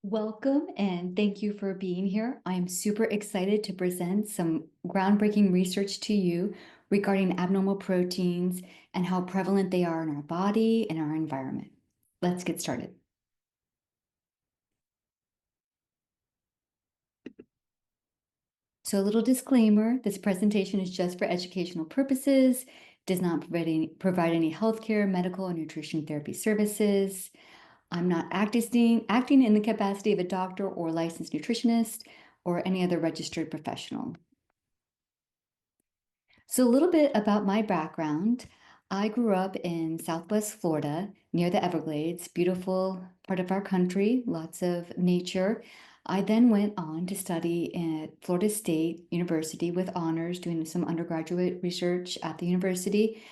Welcome and thank you for being here. I'm super excited to present some groundbreaking research to you regarding abnormal proteins and how prevalent they are in our body and our environment. Let's get started. So a little disclaimer, this presentation is just for educational purposes, does not provide any healthcare, medical, or nutrition therapy services. I'm not acting in the capacity of a doctor or licensed nutritionist or any other registered professional. So a little bit about my background. I grew up in Southwest Florida near the Everglades, beautiful part of our country, lots of nature. I then went on to study at Florida State University with honors, doing some undergraduate research at the university.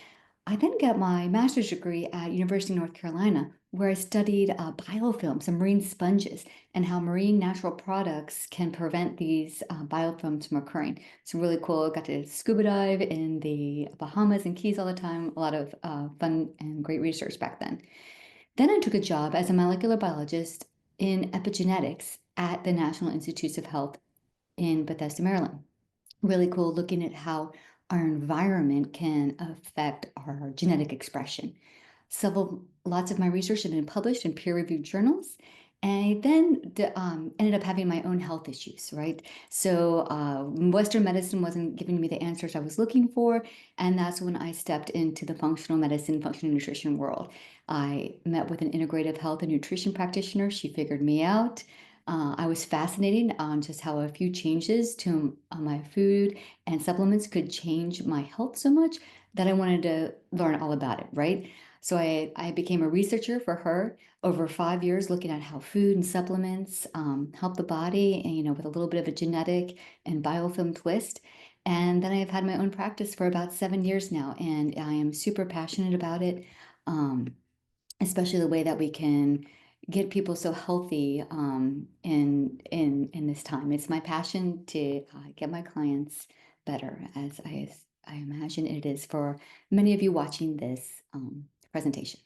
I then got my master's degree at University of North Carolina, where I studied biofilms and marine sponges and how marine natural products can prevent these biofilms from occurring. It's really cool. I got to scuba dive in the Bahamas and Keys all the time. A lot of fun and great research back then. Then I took a job as a molecular biologist in epigenetics at the National Institutes of Health in Bethesda, Maryland. Really cool looking at how our environment can affect our genetic expression. Lots of my research had been published in peer-reviewed journals, and I then ended up having my own health issues, right? So Western medicine wasn't giving me the answers I was looking for, and that's when I stepped into the functional medicine, functional nutrition world. I met with an integrative health and nutrition practitioner. She figured me out. I was fascinated on just how a few changes to my food and supplements could change my health so much that I wanted to learn all about it, right? So I became a researcher for her over 5 years, looking at how food and supplements help the body, and with a little bit of a genetic and biofilm twist. And then I've had my own practice for about 7 years now, and I am super passionate about it, especially the way that we can get people so healthy in this time. It's my passion to get my clients better, as I imagine it is for many of you watching this presentation.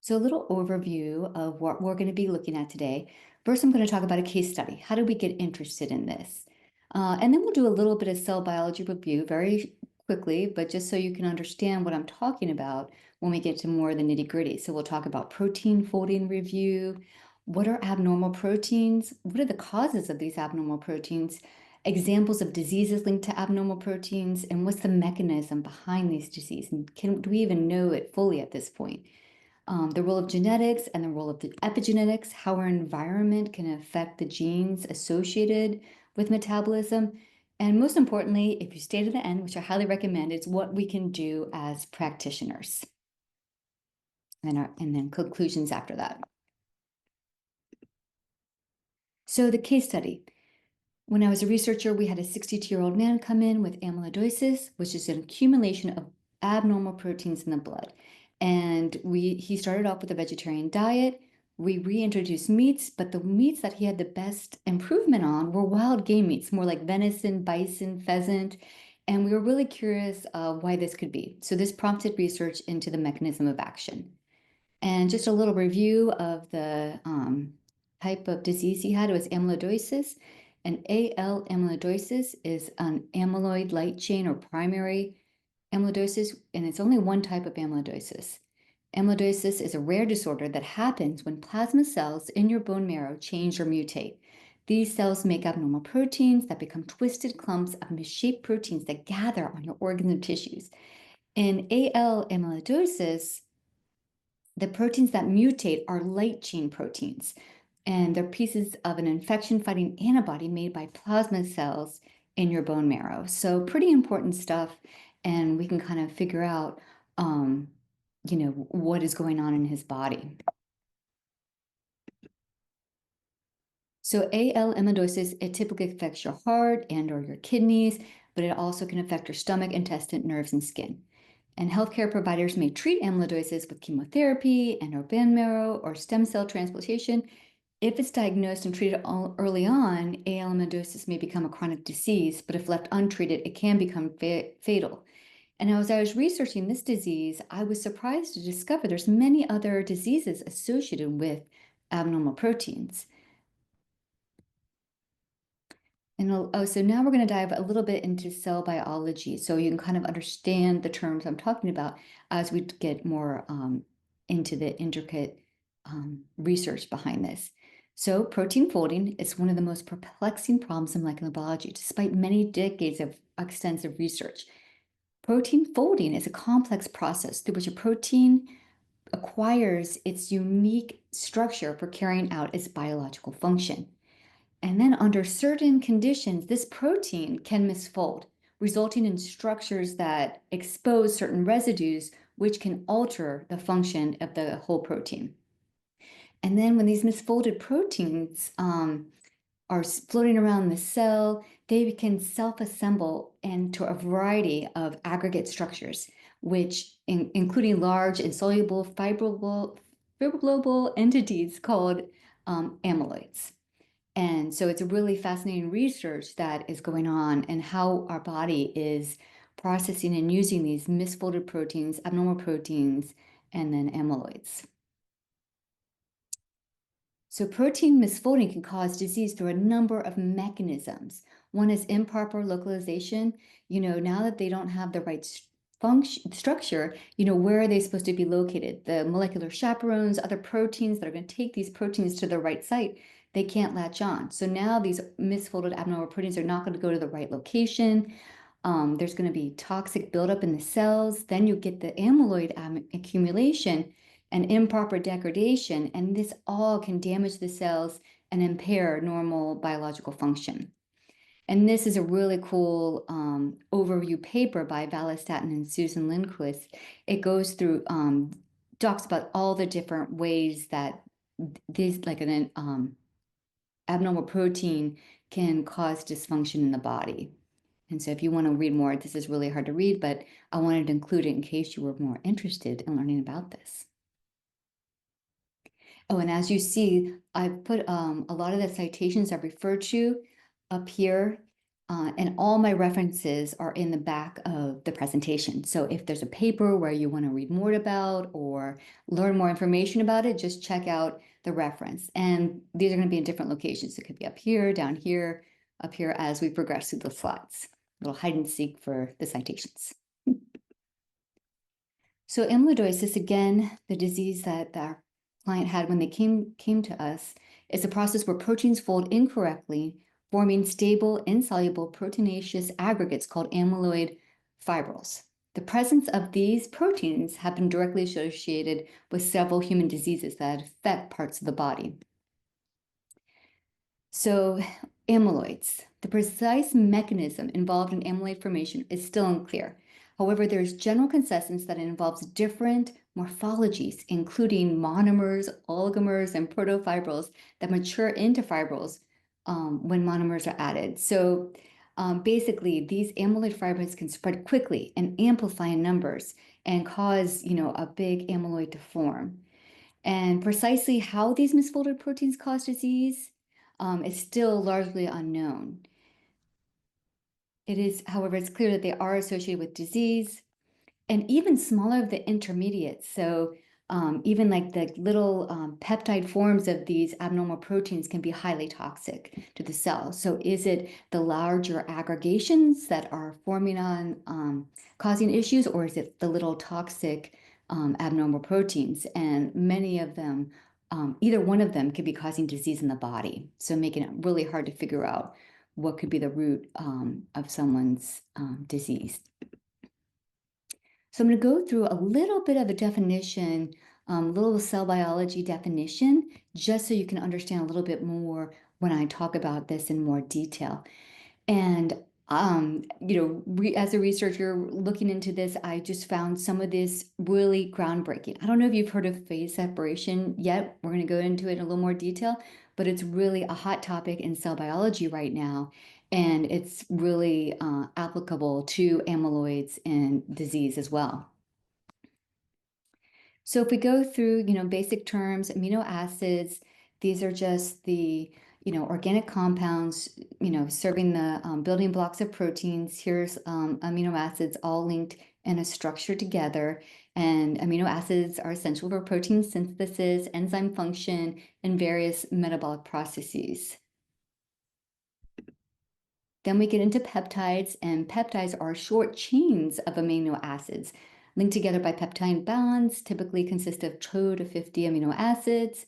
So a little overview of what we're going to be looking at today. First, I'm going to talk about a case study. How did we get interested in this? And then we'll do a little bit of cell biology review very quickly, but just so you can understand what I'm talking about when we get to more of the nitty gritty. So we'll talk about protein folding review. What are abnormal proteins? What are the causes of these abnormal proteins? Examples of diseases linked to abnormal proteins, and what's the mechanism behind these diseases? And do we even know it fully at this point? The role of genetics and the role of the epigenetics, how our environment can affect the genes associated with metabolism. And most importantly, if you stay to the end, which I highly recommend, it's what we can do as practitioners. And then conclusions after that. So the case study. When I was a researcher, we had a 62-year-old man come in with amyloidosis, which is an accumulation of abnormal proteins in the blood. And he started off with a vegetarian diet. We reintroduced meats, but the meats that he had the best improvement on were wild game meats, more like venison, bison, pheasant. And we were really curious why this could be. So this prompted research into the mechanism of action. And just a little review of the type of disease he had. It was amyloidosis. And AL amyloidosis is an amyloid light chain or primary amyloidosis, and it's only one type of amyloidosis. Amyloidosis is a rare disorder that happens when plasma cells in your bone marrow change or mutate. These cells make abnormal proteins that become twisted clumps of misshaped proteins that gather on your organs and tissues. In AL amyloidosis, the proteins that mutate are light chain proteins, and they're pieces of an infection-fighting antibody made by plasma cells in your bone marrow. So pretty important stuff, and we can kind of figure out, what is going on in his body. So AL amyloidosis, it typically affects your heart and or your kidneys, but it also can affect your stomach, intestine, nerves, and skin. And healthcare providers may treat amyloidosis with chemotherapy and or bone marrow or stem cell transplantation. If it's diagnosed and treated early on, AL amyloidosis may become a chronic disease, but if left untreated, it can become fatal. And as I was researching this disease, I was surprised to discover there's many other diseases associated with abnormal proteins. And so now we're going to dive a little bit into cell biology so you can kind of understand the terms I'm talking about as we get more into the intricate research behind this. So protein folding is one of the most perplexing problems in molecular biology, despite many decades of extensive research. Protein folding is a complex process through which a protein acquires its unique structure for carrying out its biological function. And then under certain conditions, this protein can misfold, resulting in structures that expose certain residues, which can alter the function of the whole protein. And then when these misfolded proteins are floating around the cell, they can self-assemble into a variety of aggregate structures, which including large insoluble fibroblob entities called amyloids. And so it's a really fascinating research that is going on and how our body is processing and using these misfolded proteins, abnormal proteins, and then amyloids. So protein misfolding can cause disease through a number of mechanisms. One is improper localization. Now that they don't have the right function structure, where are they supposed to be located? The molecular chaperones, other proteins that are going to take these proteins to the right site, they can't latch on. So now these misfolded abnormal proteins are not going to go to the right location. There's going to be toxic buildup in the cells. Then you get the amyloid accumulation and improper degradation, and this all can damage the cells and impair normal biological function. And this is a really cool overview paper by Valistatin and Susan Lindquist. It goes through, talks about all the different ways that these, like an abnormal protein, can cause dysfunction in the body. And so if you want to read more, this is really hard to read, but I wanted to include it in case you were more interested in learning about this. Oh, and as you see, I've put a lot of the citations I've referred to up here, and all my references are in the back of the presentation. So if there's a paper where you want to read more about or learn more information about it, just check out the reference. And these are going to be in different locations. It could be up here, down here, up here as we progress through the slides. A little hide and seek for the citations. So amyloidosis, again, the disease that our client had when they came to us, is a process where proteins fold incorrectly, forming stable, insoluble, proteinaceous aggregates called amyloid fibrils. The presence of these proteins have been directly associated with several human diseases that affect parts of the body. So amyloids, the precise mechanism involved in amyloid formation is still unclear. However, there's general consensus that it involves different morphologies, including monomers, oligomers, and protofibrils that mature into fibrils when monomers are added. So basically, these amyloid fibrils can spread quickly and amplify in numbers and cause, a big amyloid to form. And precisely how these misfolded proteins cause disease is still largely unknown. It is, however, it's clear that they are associated with disease and even smaller of the intermediates. So even like the little peptide forms of these abnormal proteins can be highly toxic to the cell. So is it the larger aggregations that are forming on causing issues, or is it the little toxic abnormal proteins? And many of them, either one of them could be causing disease in the body. So making it really hard to figure out what could be the root of someone's disease. So I'm going to go through a little bit of a definition, little cell biology definition, just so you can understand a little bit more when I talk about this in more detail. And as a researcher looking into this, I just found some of this really groundbreaking. I don't know if you've heard of phase separation yet. We're going to go into it in a little more detail, but it's really a hot topic in cell biology right now. And it's really applicable to amyloids and disease as well. So if we go through, basic terms, amino acids, these are just the, organic compounds, serving the building blocks of proteins. Here's amino acids all linked and a structure together. And amino acids are essential for protein synthesis, enzyme function, and various metabolic processes. Then we get into peptides, and peptides are short chains of amino acids linked together by peptide bonds, typically consist of 2 to 50 amino acids.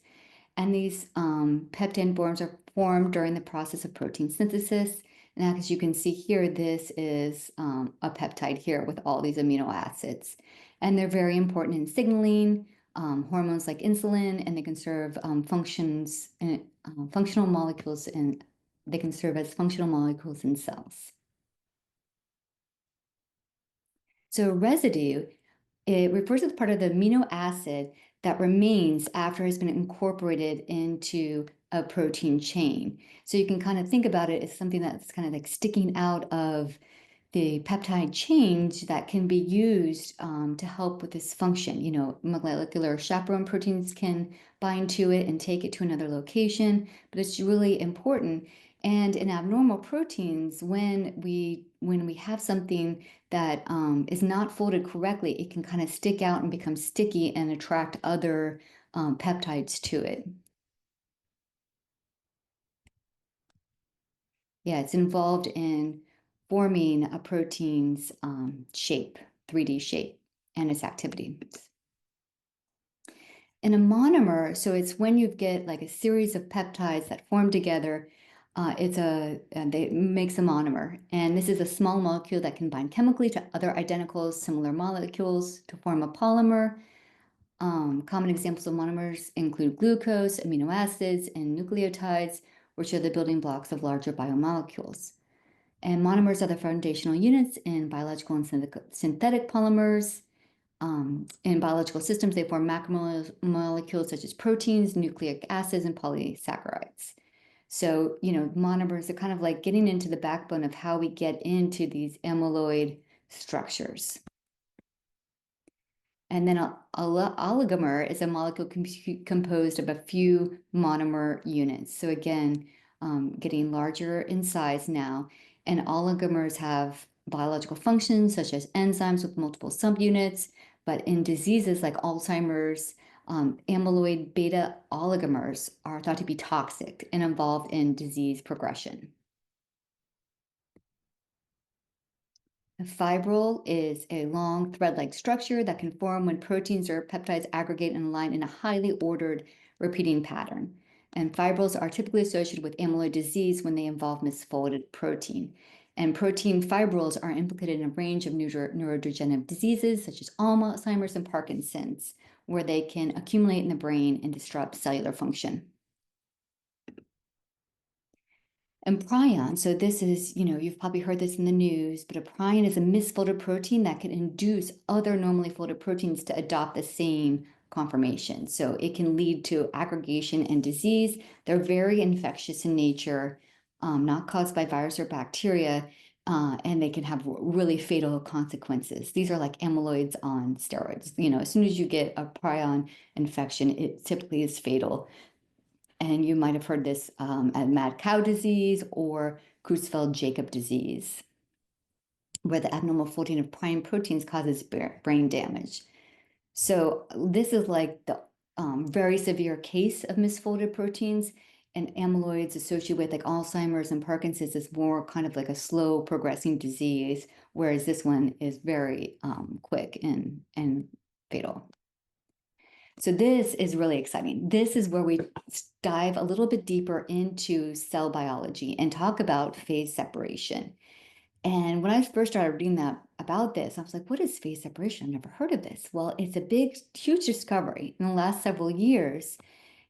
And these peptide bonds are formed during the process of protein synthesis. And as you can see here, this is a peptide here with all these amino acids. And they're very important in signaling hormones like insulin, and they can serve functional molecules, and they can serve as functional molecules in cells. So residue, it refers to the part of the amino acid that remains after it has been incorporated into a protein chain. So you can kind of think about it as something that's kind of like sticking out of the peptide change that can be used to help with this function. You know, molecular chaperone proteins can bind to it and take it to another location, but it's really important. And in abnormal proteins, when we have something that is not folded correctly, it can kind of stick out and become sticky and attract other peptides to it. Yeah, it's involved in forming a protein's shape, 3D shape, and its activity. And a monomer, so it's when you get like a series of peptides that form together, it makes a monomer. And this is a small molecule that can bind chemically to other identical similar molecules to form a polymer. Common examples of monomers include glucose, amino acids, and nucleotides, which are the building blocks of larger biomolecules. And monomers are the foundational units in biological and synthetic polymers. In biological systems, they form macromolecules such as proteins, nucleic acids, and polysaccharides. So, you know, monomers are kind of like getting into the backbone of how we get into these amyloid structures. And then an oligomer is a molecule composed of a few monomer units. So again, getting larger in size now. And oligomers have biological functions such as enzymes with multiple subunits. But in diseases like Alzheimer's, amyloid beta oligomers are thought to be toxic and involved in disease progression. A fibril is a long thread-like structure that can form when proteins or peptides aggregate and align in a highly ordered repeating pattern. And fibrils are typically associated with amyloid disease when they involve misfolded protein. And protein fibrils are implicated in a range of neurodegenerative diseases such as Alzheimer's and Parkinson's, where they can accumulate in the brain and disrupt cellular function. And prion, so this is, you know, you've probably heard this in the news, but a prion is a misfolded protein that can induce other normally folded proteins to adopt the same conformation. So it can lead to aggregation and disease. They're very infectious in nature, not caused by virus or bacteria, and they can have really fatal consequences. These are like amyloids on steroids. You know, as soon as you get a prion infection, it typically is fatal. And you might have heard this as mad cow disease or Creutzfeldt-Jakob disease, where the abnormal folding of prion proteins causes brain damage. So this is like the very severe case of misfolded proteins, and amyloids associated with like Alzheimer's and Parkinson's is more kind of like a slow progressing disease, whereas this one is very quick and fatal. So this is really exciting. This is where we dive a little bit deeper into cell biology and talk about phase separation. And when I first started reading about this, I was like, what is phase separation? I've never heard of this. Well, it's a big, huge discovery in the last several years.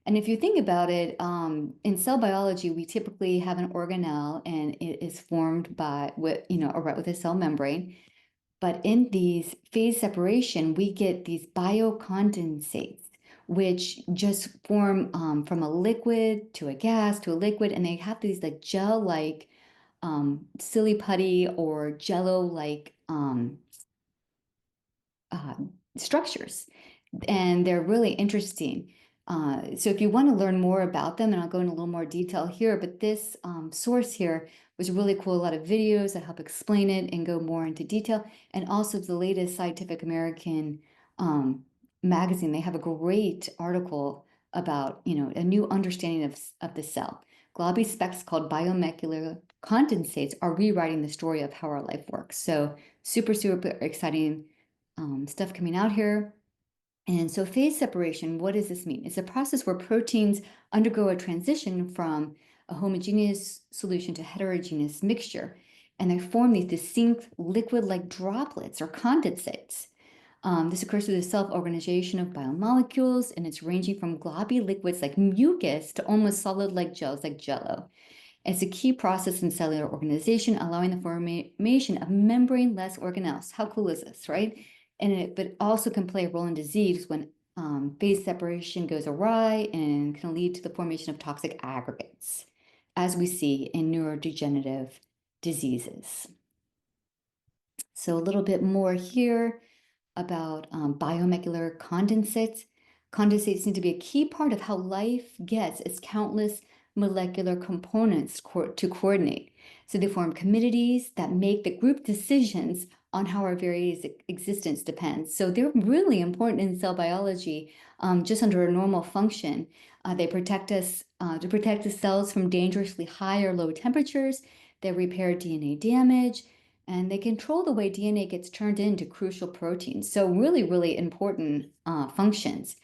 And if you think about it, in cell biology, we typically have an organelle, and it is formed by, right with a cell membrane. But in these phase separation, we get these biocondensates, which just form from a liquid to a gas to a liquid, and they have these like gel-like, silly putty or jello-like structures. And they're really interesting. So if you want to learn more about them, and I'll go into a little more detail here, but this source here was really cool. A lot of videos that help explain it and go more into detail. And also the latest Scientific American um, magazine, they have a great article about, a new understanding of the cell. Globby specks called biomolecular condensates are rewriting the story of how our life works. So super, super exciting stuff coming out here. And so phase separation, what does this mean? It's a process where proteins undergo a transition from a homogeneous solution to heterogeneous mixture, and they form these distinct liquid-like droplets or condensates. This occurs through the self-organization of biomolecules, and it's ranging from globby liquids like mucus to almost solid-like gels like jello. It's a key process in cellular organization, allowing the formation of membrane-less organelles. How cool is this, right? But also can play a role in disease when phase separation goes awry and can lead to the formation of toxic aggregates, as we see in neurodegenerative diseases. So a little bit more here about biomolecular condensates. Condensates seem to be a key part of how life gets its countless molecular components to coordinate. So they form communities that make the group decisions on how our various existence depends. So they're really important in cell biology, just under a normal function. They protect us to protect the cells from dangerously high or low temperatures. They repair DNA damage, and they control the way DNA gets turned into crucial proteins. So really, really important functions.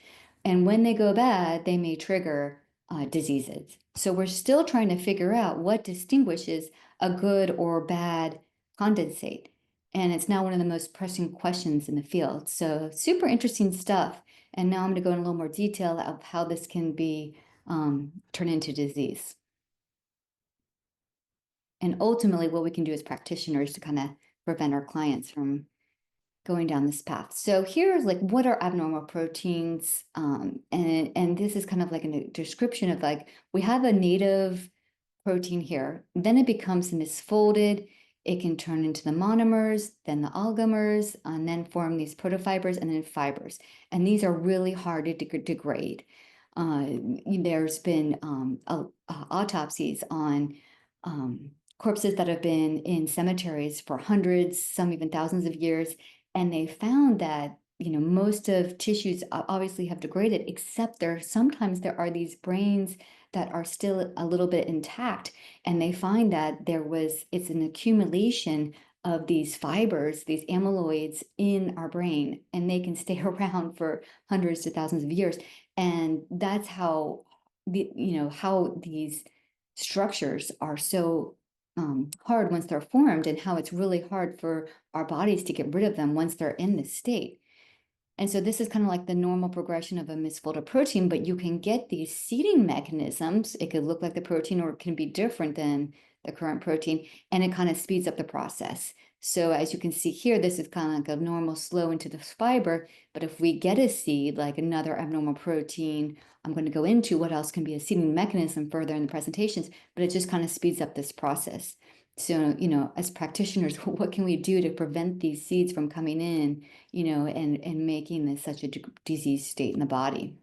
And when they go bad, they may trigger diseases. So we're still trying to figure out what distinguishes a good or bad condensate. And it's now one of the most pressing questions in the field. So super interesting stuff. And now I'm going to go in a little more detail of how this can be turned into disease. And ultimately, what we can do as practitioners to kind of prevent our clients from going down this path. So here's like, what are abnormal proteins? And this is kind of like a description of like, we have a native protein here, then it becomes misfolded. It can turn into the monomers, then the oligomers, and then form these protofibers and then fibers. And these are really hard to degrade. There's been autopsies on corpses that have been in cemeteries for hundreds, some even thousands of years, and they found that most of tissues obviously have degraded, except sometimes there are these brains that are still a little bit intact, and they find that it's an accumulation of these fibers, these amyloids in our brain, and they can stay around for hundreds to thousands of years. And that's how how these structures are so hard once they're formed, and how it's really hard for our bodies to get rid of them once they're in this state. And so this is kind of like the normal progression of a misfolded protein, but you can get these seeding mechanisms. It could look like the protein, or it can be different than the current protein, and it kind of speeds up the process. So as you can see here, this is kind of like a normal slow into the fiber, but if we get a seed, like another abnormal protein, I'm going to go into what else can be a seeding mechanism further in the presentations, but it just kind of speeds up this process. So, as practitioners, what can we do to prevent these seeds from coming in, and making this such a disease state in the body?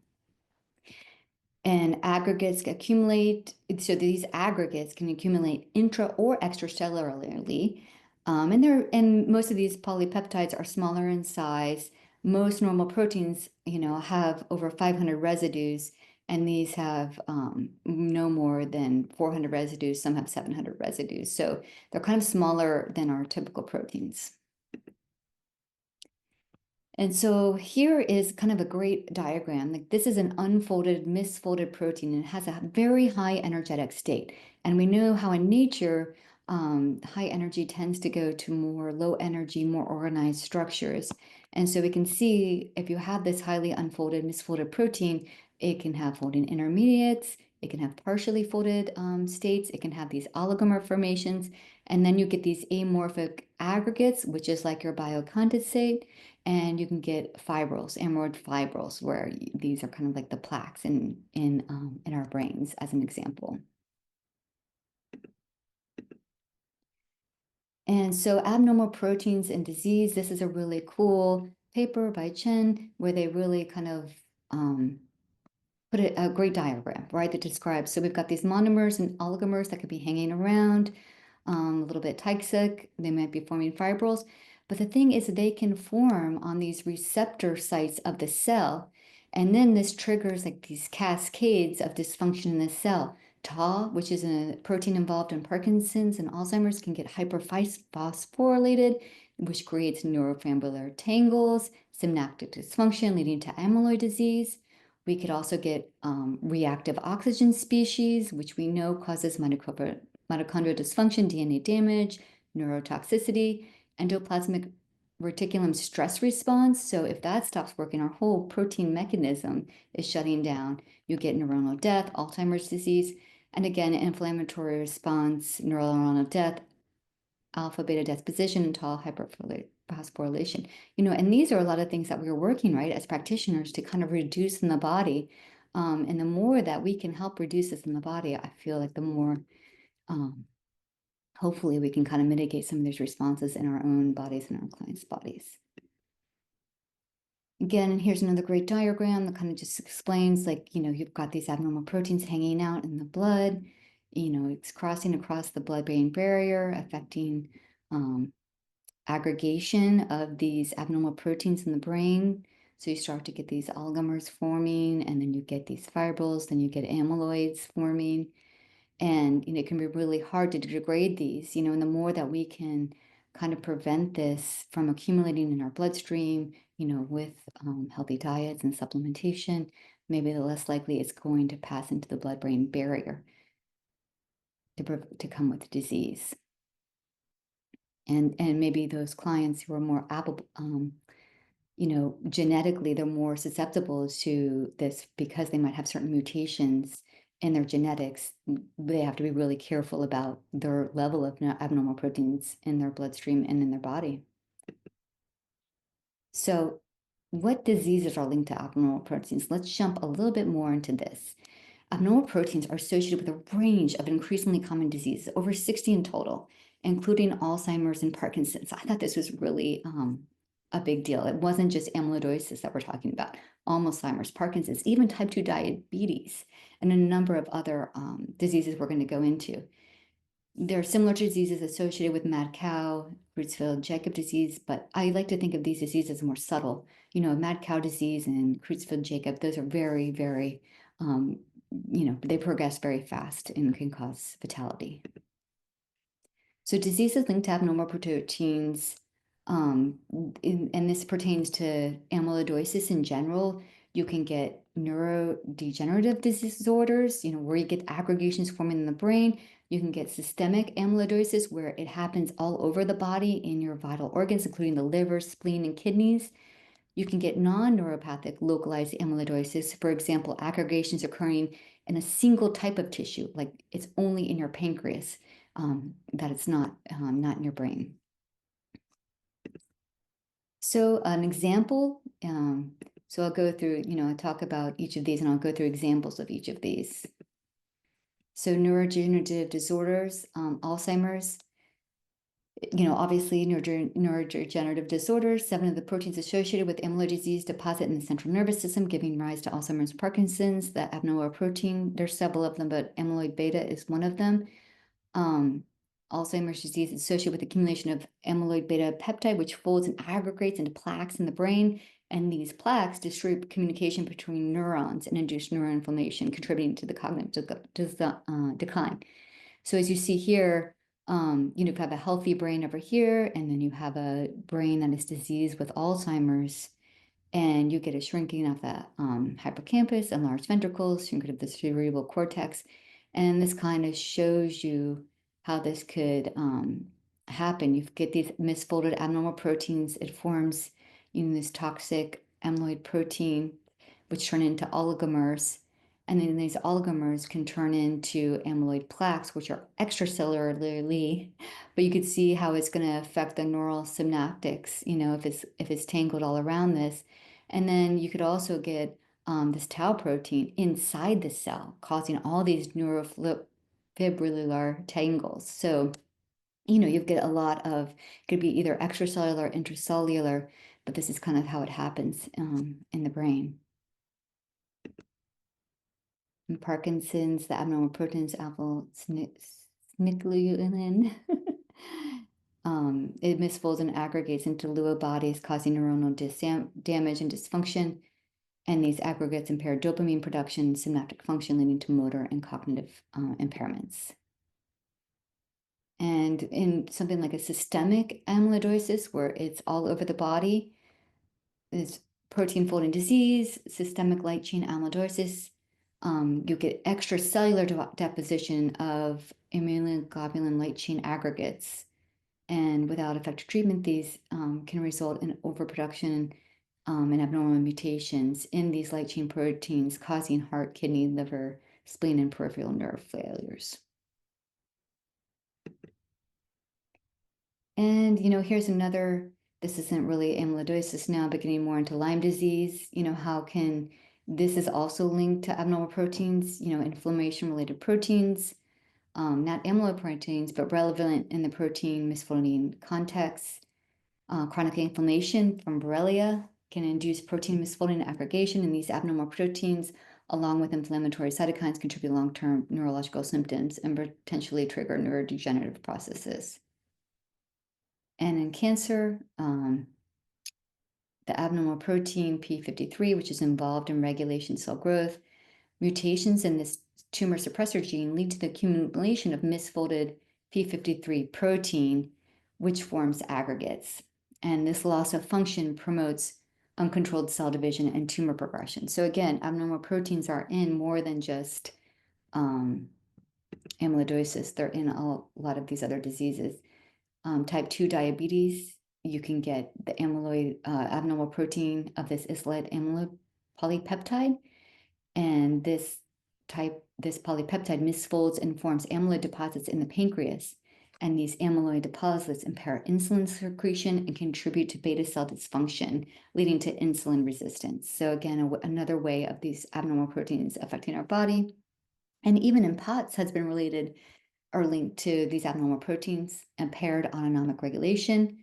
And aggregates accumulate. So these aggregates can accumulate intra or extracellularly. And most of these polypeptides are smaller in size. Most normal proteins, have over 500 residues, and these have no more than 400 residues. Some have 700 residues. So they're kind of smaller than our typical proteins. And so here is kind of a great diagram. Like, this is an unfolded, misfolded protein, and it has a very high energetic state. And we know how in nature, high energy tends to go to more low energy, more organized structures. And so we can see if you have this highly unfolded, misfolded protein, it can have folding intermediates, it can have partially folded states, it can have these oligomer formations, and then you get these amorphic aggregates, which is like your biocondensate. And you can get fibrils, amyloid fibrils, where these are kind of like the plaques in our brains, as an example. And so abnormal proteins and disease, this is a really cool paper by Chen, where they really kind of put a great diagram, right, that describes. So we've got these monomers and oligomers that could be hanging around. a little bit toxic. They might be forming fibrils. But the thing is, they can form on these receptor sites of the cell. And then this triggers like these cascades of dysfunction in the cell. Tau, which is a protein involved in Parkinson's and Alzheimer's, can get hyperphosphorylated, which creates neurofibrillary tangles, synaptic dysfunction, leading to amyloid disease. We could also get reactive oxygen species, which we know causes mitochondrial dysfunction, DNA damage, neurotoxicity, endoplasmic reticulum stress response. So if that stops working, our whole protein mechanism is shutting down. You get neuronal death, Alzheimer's disease, and again, inflammatory response, neuronal death, alpha beta deposition, and tau hyperphosphorylation. And these are a lot of things that we're working, right, as practitioners to kind of reduce in the body. And the more that we can help reduce this in the body, I feel like the more hopefully we can kind of mitigate some of these responses in our own bodies and our clients' bodies. Again, and here's another great diagram that kind of just explains, like, you've got these abnormal proteins hanging out in the blood, it's crossing across the blood-brain barrier, affecting aggregation of these abnormal proteins in the brain. So you start to get these oligomers forming, and then you get these fibrils, then you get amyloids forming. And it can be really hard to degrade these, and the more that we can kind of prevent this from accumulating in our bloodstream, with healthy diets and supplementation, maybe the less likely it's going to pass into the blood-brain barrier to come with disease. And maybe those clients who are more genetically, they're more susceptible to this because they might have certain mutations in their genetics. They have to be really careful about their level of abnormal proteins in their bloodstream and in their body. So what diseases are linked to abnormal proteins? Let's jump a little bit more into this. Abnormal proteins are associated with a range of increasingly common diseases, over 60 in total, including Alzheimer's and Parkinson's. I thought this was really a big deal. It wasn't just amyloidosis that we're talking about, Alzheimer's, Parkinson's, even type 2 diabetes, and a number of other diseases we're going to go into. There are similar diseases associated with mad cow, Creutzfeldt-Jakob disease, but I like to think of these diseases as more subtle. Mad cow disease and Creutzfeldt-Jakob, those are very, very, they progress very fast and can cause fatality. So diseases linked to abnormal proteins, and this pertains to amyloidosis in general. You can get neurodegenerative disorders, where you get aggregations forming in the brain. You can get systemic amyloidosis, where it happens all over the body in your vital organs, including the liver, spleen, and kidneys. You can get non-neuropathic localized amyloidosis, for example, aggregations occurring in a single type of tissue, like it's only in your pancreas, that it's not in your brain. So an example, so I'll go through, I'll talk about each of these and I'll go through examples of each of these. So neurodegenerative disorders, Alzheimer's, obviously neurodegenerative disorders, 7 of the proteins associated with amyloid disease deposit in the central nervous system, giving rise to Alzheimer's, Parkinson's. The abnormal protein, there's several of them, but amyloid beta is one of them. Alzheimer's disease is associated with accumulation of amyloid beta peptide, which folds and aggregates into plaques in the brain. And these plaques disrupt communication between neurons and induce neuroinflammation, contributing to the cognitive decline. So as you see here, you have a healthy brain over here, and then you have a brain that is diseased with Alzheimer's, and you get a shrinking of the hippocampus and large ventricles, shrinking of the cerebral cortex. And this kind of shows you how this could happen. You get these misfolded abnormal proteins. It forms this toxic amyloid protein, which turn into oligomers. And then these oligomers can turn into amyloid plaques, which are extracellularly, but you could see how it's going to affect the neural synaptics, if it's tangled all around this. And then you could also get this tau protein inside the cell, causing all these neurofibrillar tangles. So, you get a lot of, could be either extracellular, intracellular, but this is kind of how it happens in the brain. In Parkinson's, the abnormal proteins, alpha synuclein. It misfolds and aggregates into Lua bodies, causing neuronal damage and dysfunction. And these aggregates impair dopamine production, synaptic function, leading to motor and cognitive impairments. And in something like a systemic amyloidosis, where it's all over the body, is protein folding disease, systemic light chain amyloidosis. You get extracellular deposition of immunoglobulin light chain aggregates. And without effective treatment, these can result in overproduction and abnormal mutations in these light chain proteins, causing heart, kidney, liver, spleen, and peripheral nerve failures. And, here's another, this isn't really amyloidosis now, but getting more into Lyme disease. How can, this is also linked to abnormal proteins, inflammation-related proteins, not amyloid proteins, but relevant in the protein misfolding context. Chronic inflammation from Borrelia can induce protein misfolding and aggregation in these abnormal proteins, along with inflammatory cytokines, contribute to long-term neurological symptoms and potentially trigger neurodegenerative processes. And in cancer, the abnormal protein p53, which is involved in regulation cell growth, mutations in this tumor suppressor gene lead to the accumulation of misfolded p53 protein, which forms aggregates. And this loss of function promotes uncontrolled cell division and tumor progression. So again, abnormal proteins are in more than just amyloidosis. They're in a lot of these other diseases. Type 2 diabetes, you can get the amyloid abnormal protein of this islet amyloid polypeptide. And this polypeptide misfolds and forms amyloid deposits in the pancreas. And these amyloid deposits impair insulin secretion and contribute to beta cell dysfunction, leading to insulin resistance. So again, another way of these abnormal proteins affecting our body. And even in POTS has been related or linked to these abnormal proteins, impaired autonomic regulation,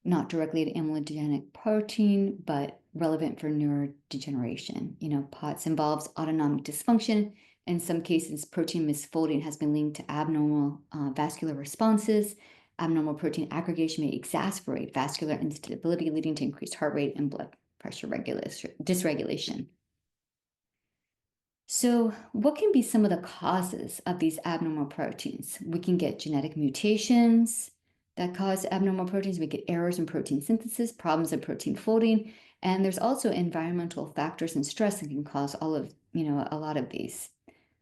not directly to amyloidogenic protein, but relevant for neurodegeneration. POTS involves autonomic dysfunction. In some cases, protein misfolding has been linked to abnormal vascular responses. Abnormal protein aggregation may exacerbate vascular instability, leading to increased heart rate and blood pressure dysregulation. So what can be some of the causes of these abnormal proteins? We can get genetic mutations that cause abnormal proteins. We get errors in protein synthesis, problems in protein folding, and there's also environmental factors and stress that can cause all of, a lot of these.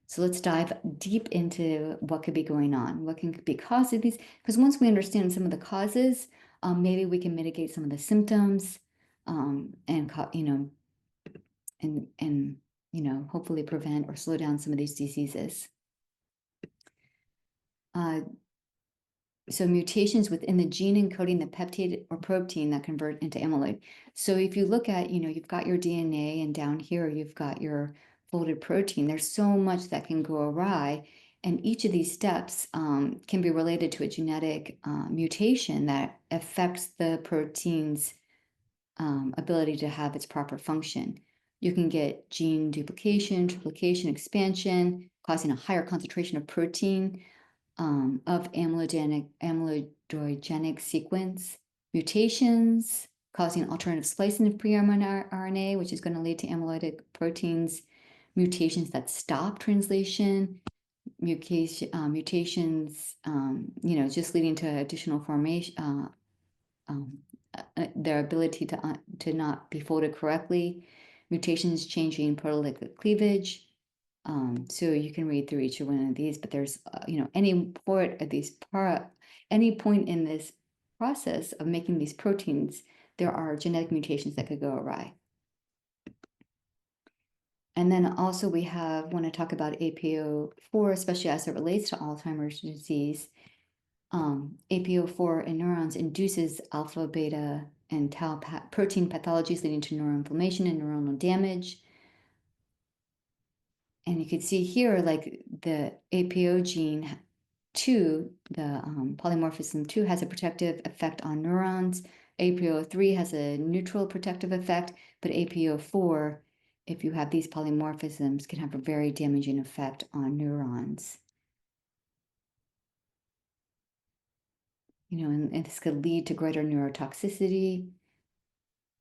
So let's dive deep into what could be going on, what can be causing these, because once we understand some of the causes, maybe we can mitigate some of the symptoms, and hopefully prevent or slow down some of these diseases. So mutations within the gene encoding the peptide or protein that convert into amyloid. So if you look at, you've got your DNA and down here, you've got your folded protein. There's so much that can go awry. And each of these steps can be related to a genetic mutation that affects the protein's ability to have its proper function. You can get gene duplication, triplication, expansion, causing a higher concentration of protein of amyloidogenic sequence, mutations causing alternative splicing of pre-RNA, which is going to lead to amyloidic proteins, mutations that stop translation, mutations, just leading to additional formation, their ability to not be folded correctly, mutations changing proteolytic cleavage. So you can read through each one of these, but there's, any point in this process of making these proteins, there are genetic mutations that could go awry. And then also we want to talk about APO4, especially as it relates to Alzheimer's disease. APO4 in neurons induces alpha, beta, and tau protein pathologies leading to neuroinflammation and neuronal damage. And you can see here, like the APO gene 2, the polymorphism 2 has a protective effect on neurons. APO3 has a neutral protective effect, but APO4, if you have these polymorphisms, can have a very damaging effect on neurons. and this could lead to greater neurotoxicity.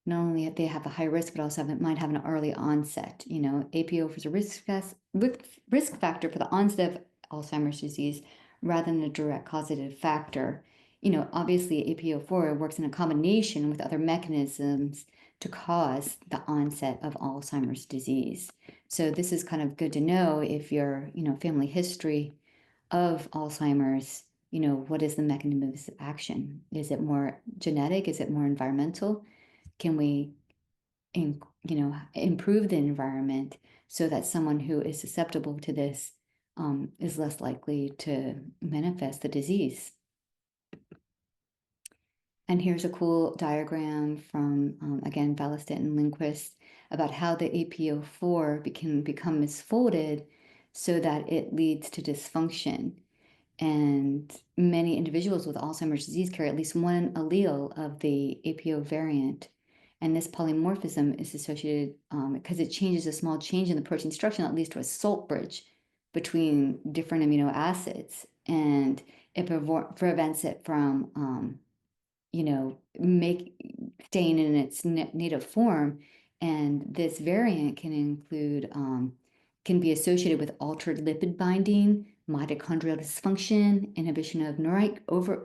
Not only have they have a high risk, but also might have an early onset. APO is a risk factor for the onset of Alzheimer's disease rather than a direct causative factor. Obviously APO4 works in a combination with other mechanisms to cause the onset of Alzheimer's disease. So this is kind of good to know if your, family history of Alzheimer's, what is the mechanism of action? Is it more genetic? Is it more environmental? Can we, improve the environment so that someone who is susceptible to this is less likely to manifest the disease? And here's a cool diagram from, again, Ballastet and Lindquist about how the APO4 can become misfolded so that it leads to dysfunction. And many individuals with Alzheimer's disease carry at least one allele of the APO variant. And this polymorphism is associated because it changes a small change in the protein structure that leads to a salt bridge between different amino acids. And it prevents it from, staying in its native form. And this variant can be associated with altered lipid binding, mitochondrial dysfunction, inhibition of neurite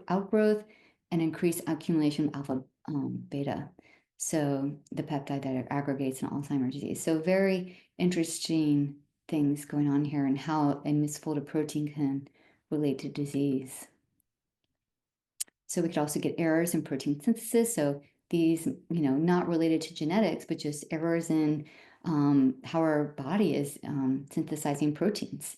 outgrowth, and increased accumulation of alpha beta. So the peptide that aggregates in Alzheimer's disease. So very interesting things going on here and how a misfolded protein can relate to disease. So we could also get errors in protein synthesis. So these, not related to genetics, but just errors in how our body is synthesizing proteins.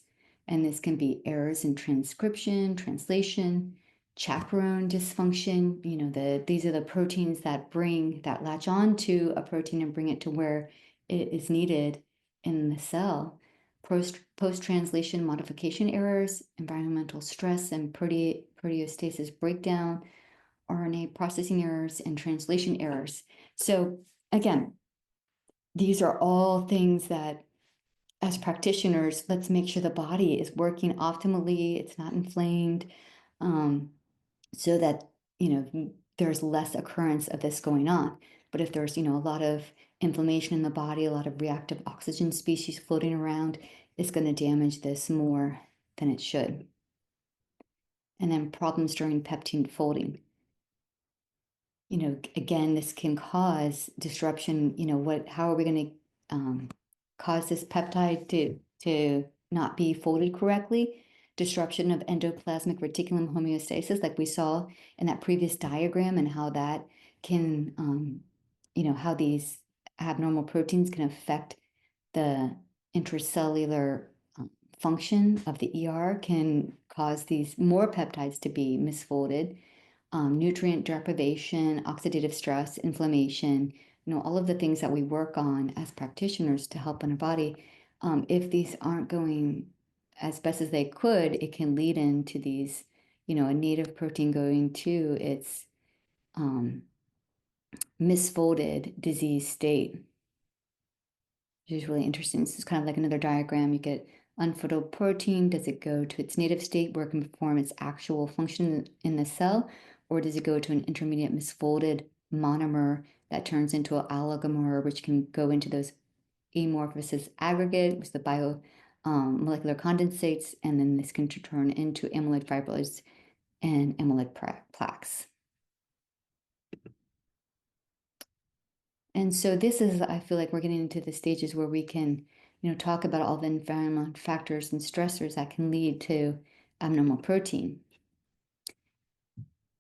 And this can be errors in transcription, translation, chaperone dysfunction. These are the proteins that latch on to a protein and bring it to where it is needed in the cell. Post-translation modification errors, environmental stress and proteostasis breakdown, RNA processing errors, and translation errors. So again, these are all things that as practitioners, let's make sure the body is working optimally, it's not inflamed, so that, there's less occurrence of this going on. But if there's, a lot of inflammation in the body, a lot of reactive oxygen species floating around, it's going to damage this more than it should. And then problems during peptide folding. Again, this can cause disruption. How are we going to cause this peptide to not be folded correctly? Disruption of endoplasmic reticulum homeostasis, like we saw in that previous diagram, and how that can, how these abnormal proteins can affect the intracellular function of the ER, can cause these more peptides to be misfolded. Nutrient deprivation, oxidative stress, inflammation, all of the things that we work on as practitioners to help in our body. If these aren't going as best as they could, it can lead into these, a native protein going to its misfolded disease state, which is really interesting. This is kind of like another diagram. You get unfolded protein. Does it go to its native state where it can perform its actual function in the cell? Or does it go to an intermediate misfolded monomer that turns into an oligomer, which can go into those amorphous aggregate, which is the molecular condensates, and then this can turn into amyloid fibrils and amyloid plaques. And so this is, I feel like we're getting into the stages where we can, talk about all the environmental factors and stressors that can lead to abnormal protein.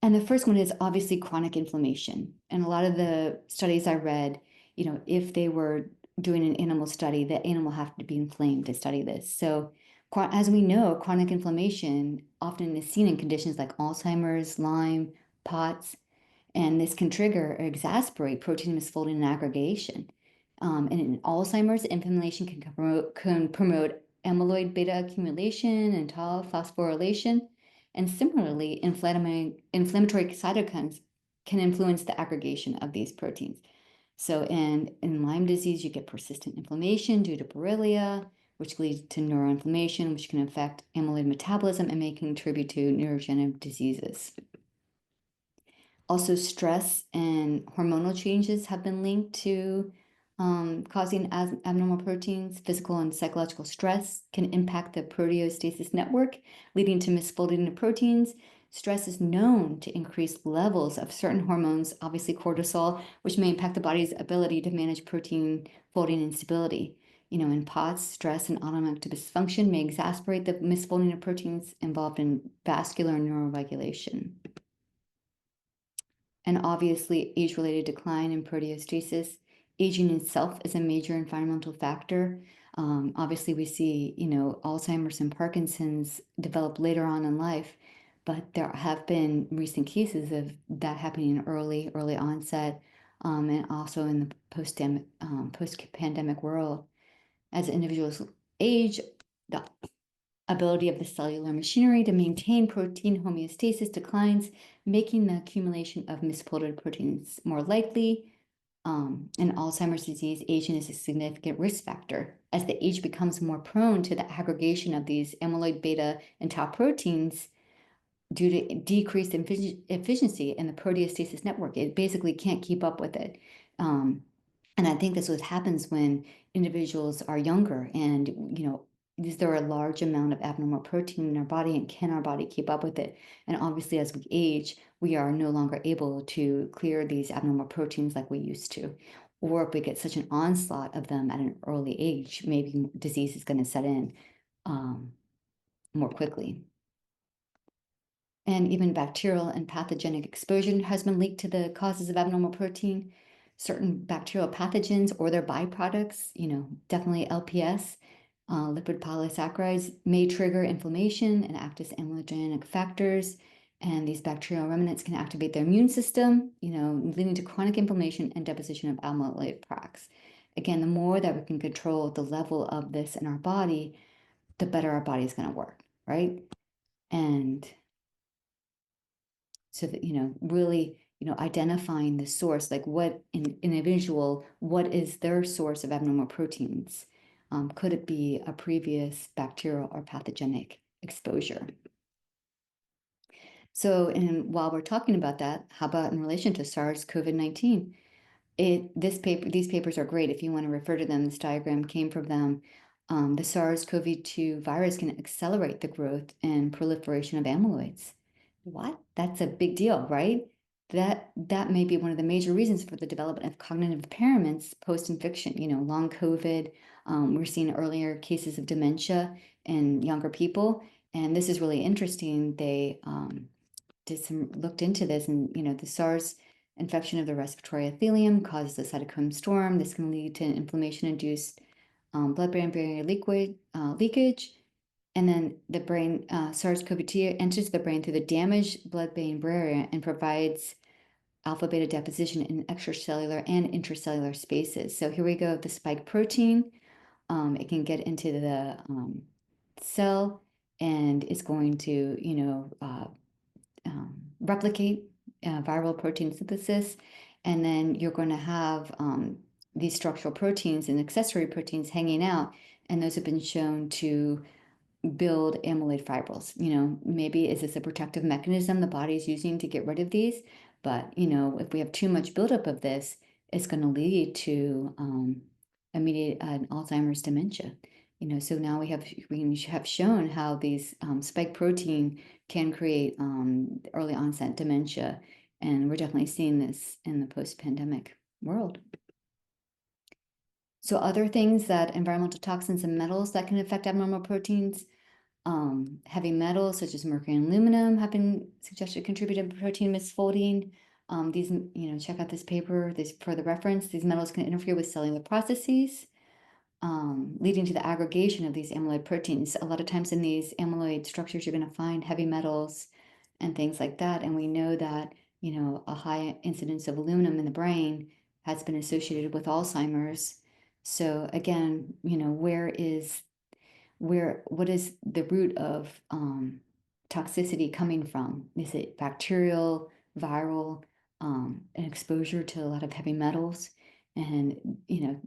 And the first one is obviously chronic inflammation. And a lot of the studies I read, if they were doing an animal study, the animal have to be inflamed to study this. So as we know, chronic inflammation often is seen in conditions like Alzheimer's, Lyme, POTS, and this can trigger or exacerbate protein misfolding and aggregation. And in Alzheimer's, inflammation can promote amyloid beta accumulation and tau phosphorylation. And similarly, inflammatory cytokines can influence the aggregation of these proteins. So in Lyme disease, you get persistent inflammation due to Borrelia, which leads to neuroinflammation, which can affect amyloid metabolism and may contribute to neurodegenerative diseases. Also, stress and hormonal changes have been linked to causing abnormal proteins. Physical and psychological stress can impact the proteostasis network, leading to misfolding of proteins. Stress is known to increase levels of certain hormones, obviously cortisol, which may impact the body's ability to manage protein folding instability. In POTS, stress and autonomic dysfunction may exacerbate the misfolding of proteins involved in vascular neuroregulation. And obviously, age-related decline in proteostasis. Aging itself is a major environmental factor. Obviously, we see, Alzheimer's and Parkinson's develop later on in life, but there have been recent cases of that happening early onset, and also in the post-pandemic world. As individuals age, the ability of the cellular machinery to maintain protein homeostasis declines, making the accumulation of misfolded proteins more likely. In Alzheimer's disease, aging is a significant risk factor. As the age becomes more prone to the aggregation of these amyloid beta and tau proteins due to decreased efficiency in the proteostasis network, it basically can't keep up with it. And I think that's what happens when individuals are younger and, is there a large amount of abnormal protein in our body, and can our body keep up with it? And obviously, as we age, we are no longer able to clear these abnormal proteins like we used to. Or if we get such an onslaught of them at an early age, maybe disease is going to set in more quickly. And even bacterial and pathogenic exposure has been linked to the causes of abnormal protein. Certain bacterial pathogens or their byproducts, definitely LPS, lipid polysaccharides, may trigger inflammation and act as amyloidogenic factors. And these bacterial remnants can activate their immune system, leading to chronic inflammation and deposition of amyloid plaques. Again, the more that we can control the level of this in our body, the better our body is going to work, right? And so that, really, identifying the source, like what in individual, what is their source of abnormal proteins? Could it be a previous bacterial or pathogenic exposure? So, and while we're talking about that, how about in relation to SARS-CoV-19? These papers are great if you want to refer to them. This diagram came from them. The SARS-CoV-2 virus can accelerate the growth and proliferation of amyloids. What? That's a big deal, right? That may be one of the major reasons for the development of cognitive impairments post-infection. Long COVID. We're seeing earlier cases of dementia in younger people, and this is really interesting. They looked into this, and the SARS infection of the respiratory epithelium causes a cytokine storm. This can lead to inflammation-induced blood-brain barrier leakage. And then the brain, SARS-CoV-2 enters the brain through the damaged blood-brain barrier and provides alpha-beta deposition in extracellular and intracellular spaces. So here we go, the spike protein. It can get into the cell, and it's going to, replicate viral protein synthesis. And then you're going to have these structural proteins and accessory proteins hanging out, and those have been shown to build amyloid fibrils. Maybe is this a protective mechanism the body is using to get rid of these? But, if we have too much buildup of this, it's going to lead to immediate Alzheimer's dementia. So now we have shown how these spike protein can create early onset dementia, and we're definitely seeing this in the post-pandemic world. So other things that environmental toxins and metals that can affect abnormal proteins, heavy metals such as mercury and aluminum have been suggested to contribute to protein misfolding. These, check out this paper, this for the reference. These metals can interfere with cellular processes, leading to the aggregation of these amyloid proteins. A lot of times in these amyloid structures, you're going to find heavy metals and things like that. And we know that, a high incidence of aluminum in the brain has been associated with Alzheimer's. So again, what is the root of toxicity coming from? Is it bacterial, viral, an exposure to a lot of heavy metals? And,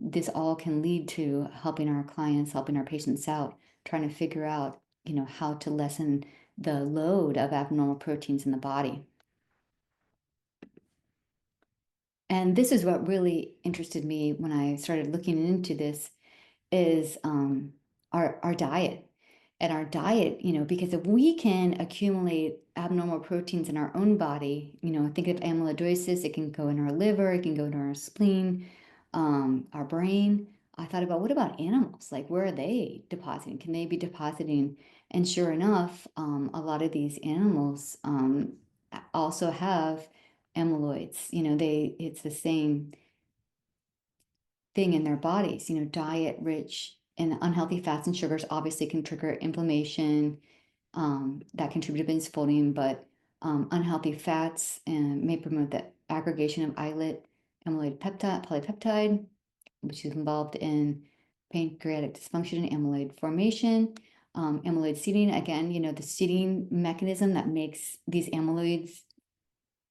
this all can lead to helping our clients, helping our patients out, trying to figure out, how to lessen the load of abnormal proteins in the body. And this is what really interested me when I started looking into this is our diet. And our diet, because if we can accumulate abnormal proteins in our own body, think of amyloidosis, it can go in our liver, it can go in our spleen, our brain. I thought about what about animals? Like, where are they depositing? Can they be depositing? And sure enough, a lot of these animals also have amyloids. It's the same thing in their bodies. Diet rich in unhealthy fats and sugars obviously can trigger inflammation that contribute to misfolding, but unhealthy fats may promote the aggregation of islet amyloid peptide, polypeptide, which is involved in pancreatic dysfunction and amyloid formation. Amyloid seeding, again, the seeding mechanism that makes these amyloids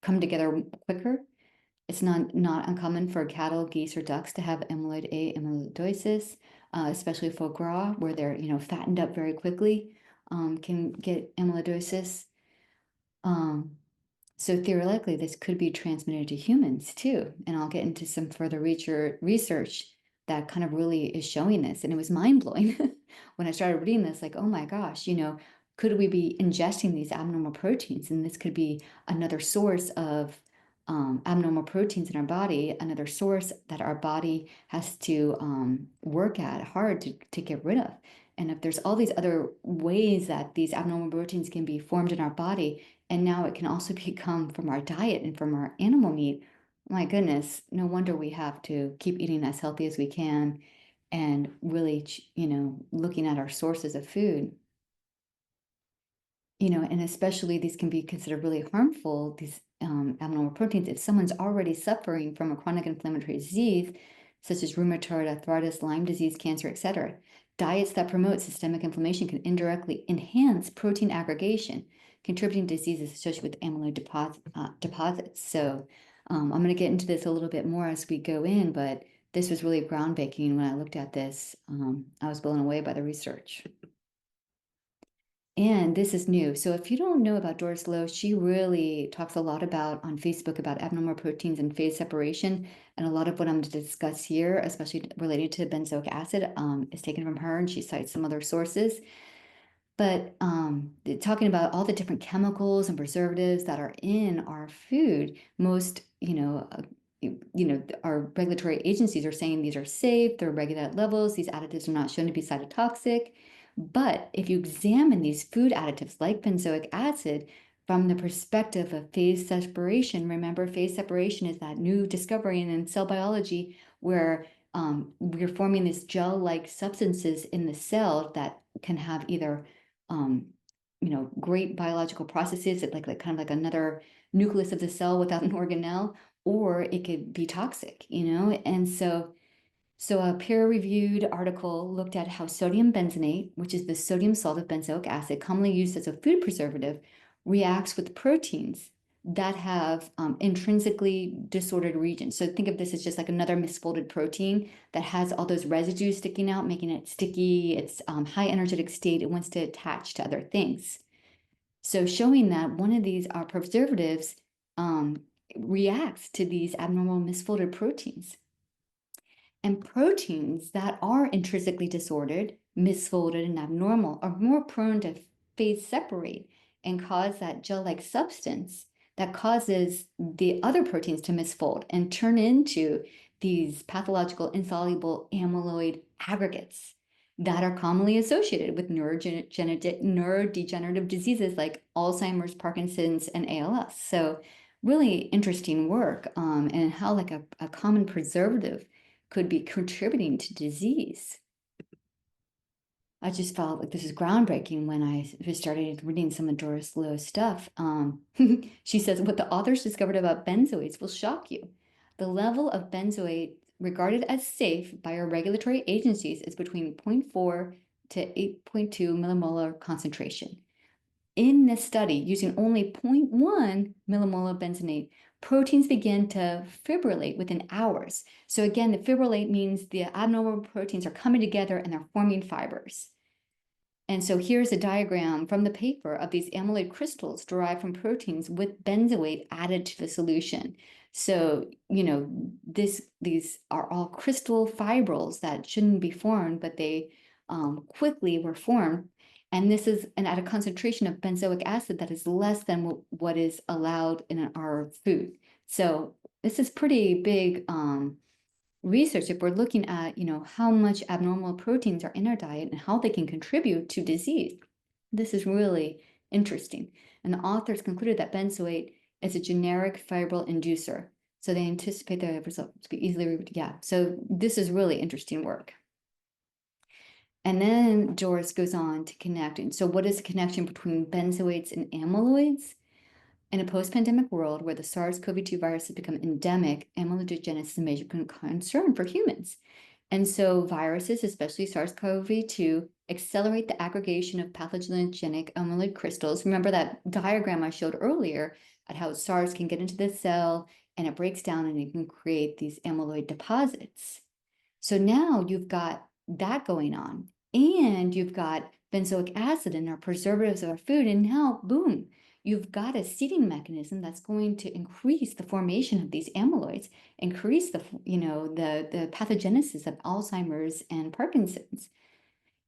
come together quicker. It's not uncommon for cattle, geese, or ducks to have amyloid A amyloidosis, especially foie gras, where they're fattened up very quickly, can get amyloidosis. Um, so theoretically, this could be transmitted to humans too. And I'll get into some further research that kind of really is showing this. And it was mind blowing when I started reading this, like, oh my gosh, could we be ingesting these abnormal proteins? And this could be another source of abnormal proteins in our body, another source that our body has to work at hard to get rid of. And if there's all these other ways that these abnormal proteins can be formed in our body, and now it can also come from our diet and from our animal meat. My goodness, no wonder we have to keep eating as healthy as we can and really, looking at our sources of food. And especially these can be considered really harmful, these abnormal proteins, if someone's already suffering from a chronic inflammatory disease, such as rheumatoid arthritis, Lyme disease, cancer, etc. Diets that promote systemic inflammation can indirectly enhance protein aggregation, contributing to diseases associated with amyloid deposits. So I'm going to get into this a little bit more as we go in, but this was really groundbreaking when I looked at this. I was blown away by the research. And this is new. So if you don't know about Doris Lowe, she really talks a lot about on Facebook about abnormal proteins and phase separation. And a lot of what I'm going to discuss here, especially related to benzoic acid, is taken from her, and she cites some other sources. But talking about all the different chemicals and preservatives that are in our food, most, our regulatory agencies are saying these are safe, they're regulated at levels, these additives are not shown to be cytotoxic. But if you examine these food additives like benzoic acid from the perspective of phase separation, remember phase separation is that new discovery in cell biology where we're forming these gel-like substances in the cell that can have either great biological processes, like kind of like another nucleus of the cell without an organelle, or it could be toxic, and so a peer-reviewed article looked at how sodium benzenate, which is the sodium salt of benzoic acid, commonly used as a food preservative, reacts with proteins that have intrinsically disordered regions. So think of this as just like another misfolded protein that has all those residues sticking out, making it sticky. It's high energetic state. It wants to attach to other things. So showing that one of these preservatives reacts to these abnormal misfolded proteins. And proteins that are intrinsically disordered, misfolded, and abnormal are more prone to phase separate and cause that gel-like substance that causes the other proteins to misfold and turn into these pathological insoluble amyloid aggregates that are commonly associated with neurodegenerative diseases like Alzheimer's, Parkinson's, and ALS. So really interesting work and how like a common preservative could be contributing to disease. I just felt like this is groundbreaking when I started reading some of Doris Lowe's stuff. She says, what the authors discovered about benzoates will shock you. The level of benzoate regarded as safe by our regulatory agencies is between 0.4 to 8.2 millimolar concentration. In this study, using only 0.1 millimolar benzenate, proteins began to fibrillate within hours. So again, the fibrillate means the abnormal proteins are coming together and they're forming fibers. And so here's a diagram from the paper of these amyloid crystals derived from proteins with benzoate added to the solution. So, these are all crystal fibrils that shouldn't be formed, but they quickly were formed. And this is at a concentration of benzoic acid that is less than what is allowed in our food. So this is pretty big research if we're looking at, how much abnormal proteins are in our diet and how they can contribute to disease. This is really interesting. And the authors concluded that benzoate is a generic fibril inducer. So they anticipate the results to be easily, yeah. So this is really interesting work. And then Doris goes on to connect. And so what is the connection between benzoates and amyloids? In a post-pandemic world where the SARS-CoV-2 virus has become endemic, amyloidogenesis is a major concern for humans. And so viruses, especially SARS-CoV-2, accelerate the aggregation of pathogenic amyloid crystals. Remember that diagram I showed earlier at how SARS can get into the cell and it breaks down and it can create these amyloid deposits. So now you've got that going on, and you've got benzoic acid in our preservatives of our food, and now, boom, you've got a seeding mechanism that's going to increase the formation of these amyloids, increase the pathogenesis of Alzheimer's and Parkinson's.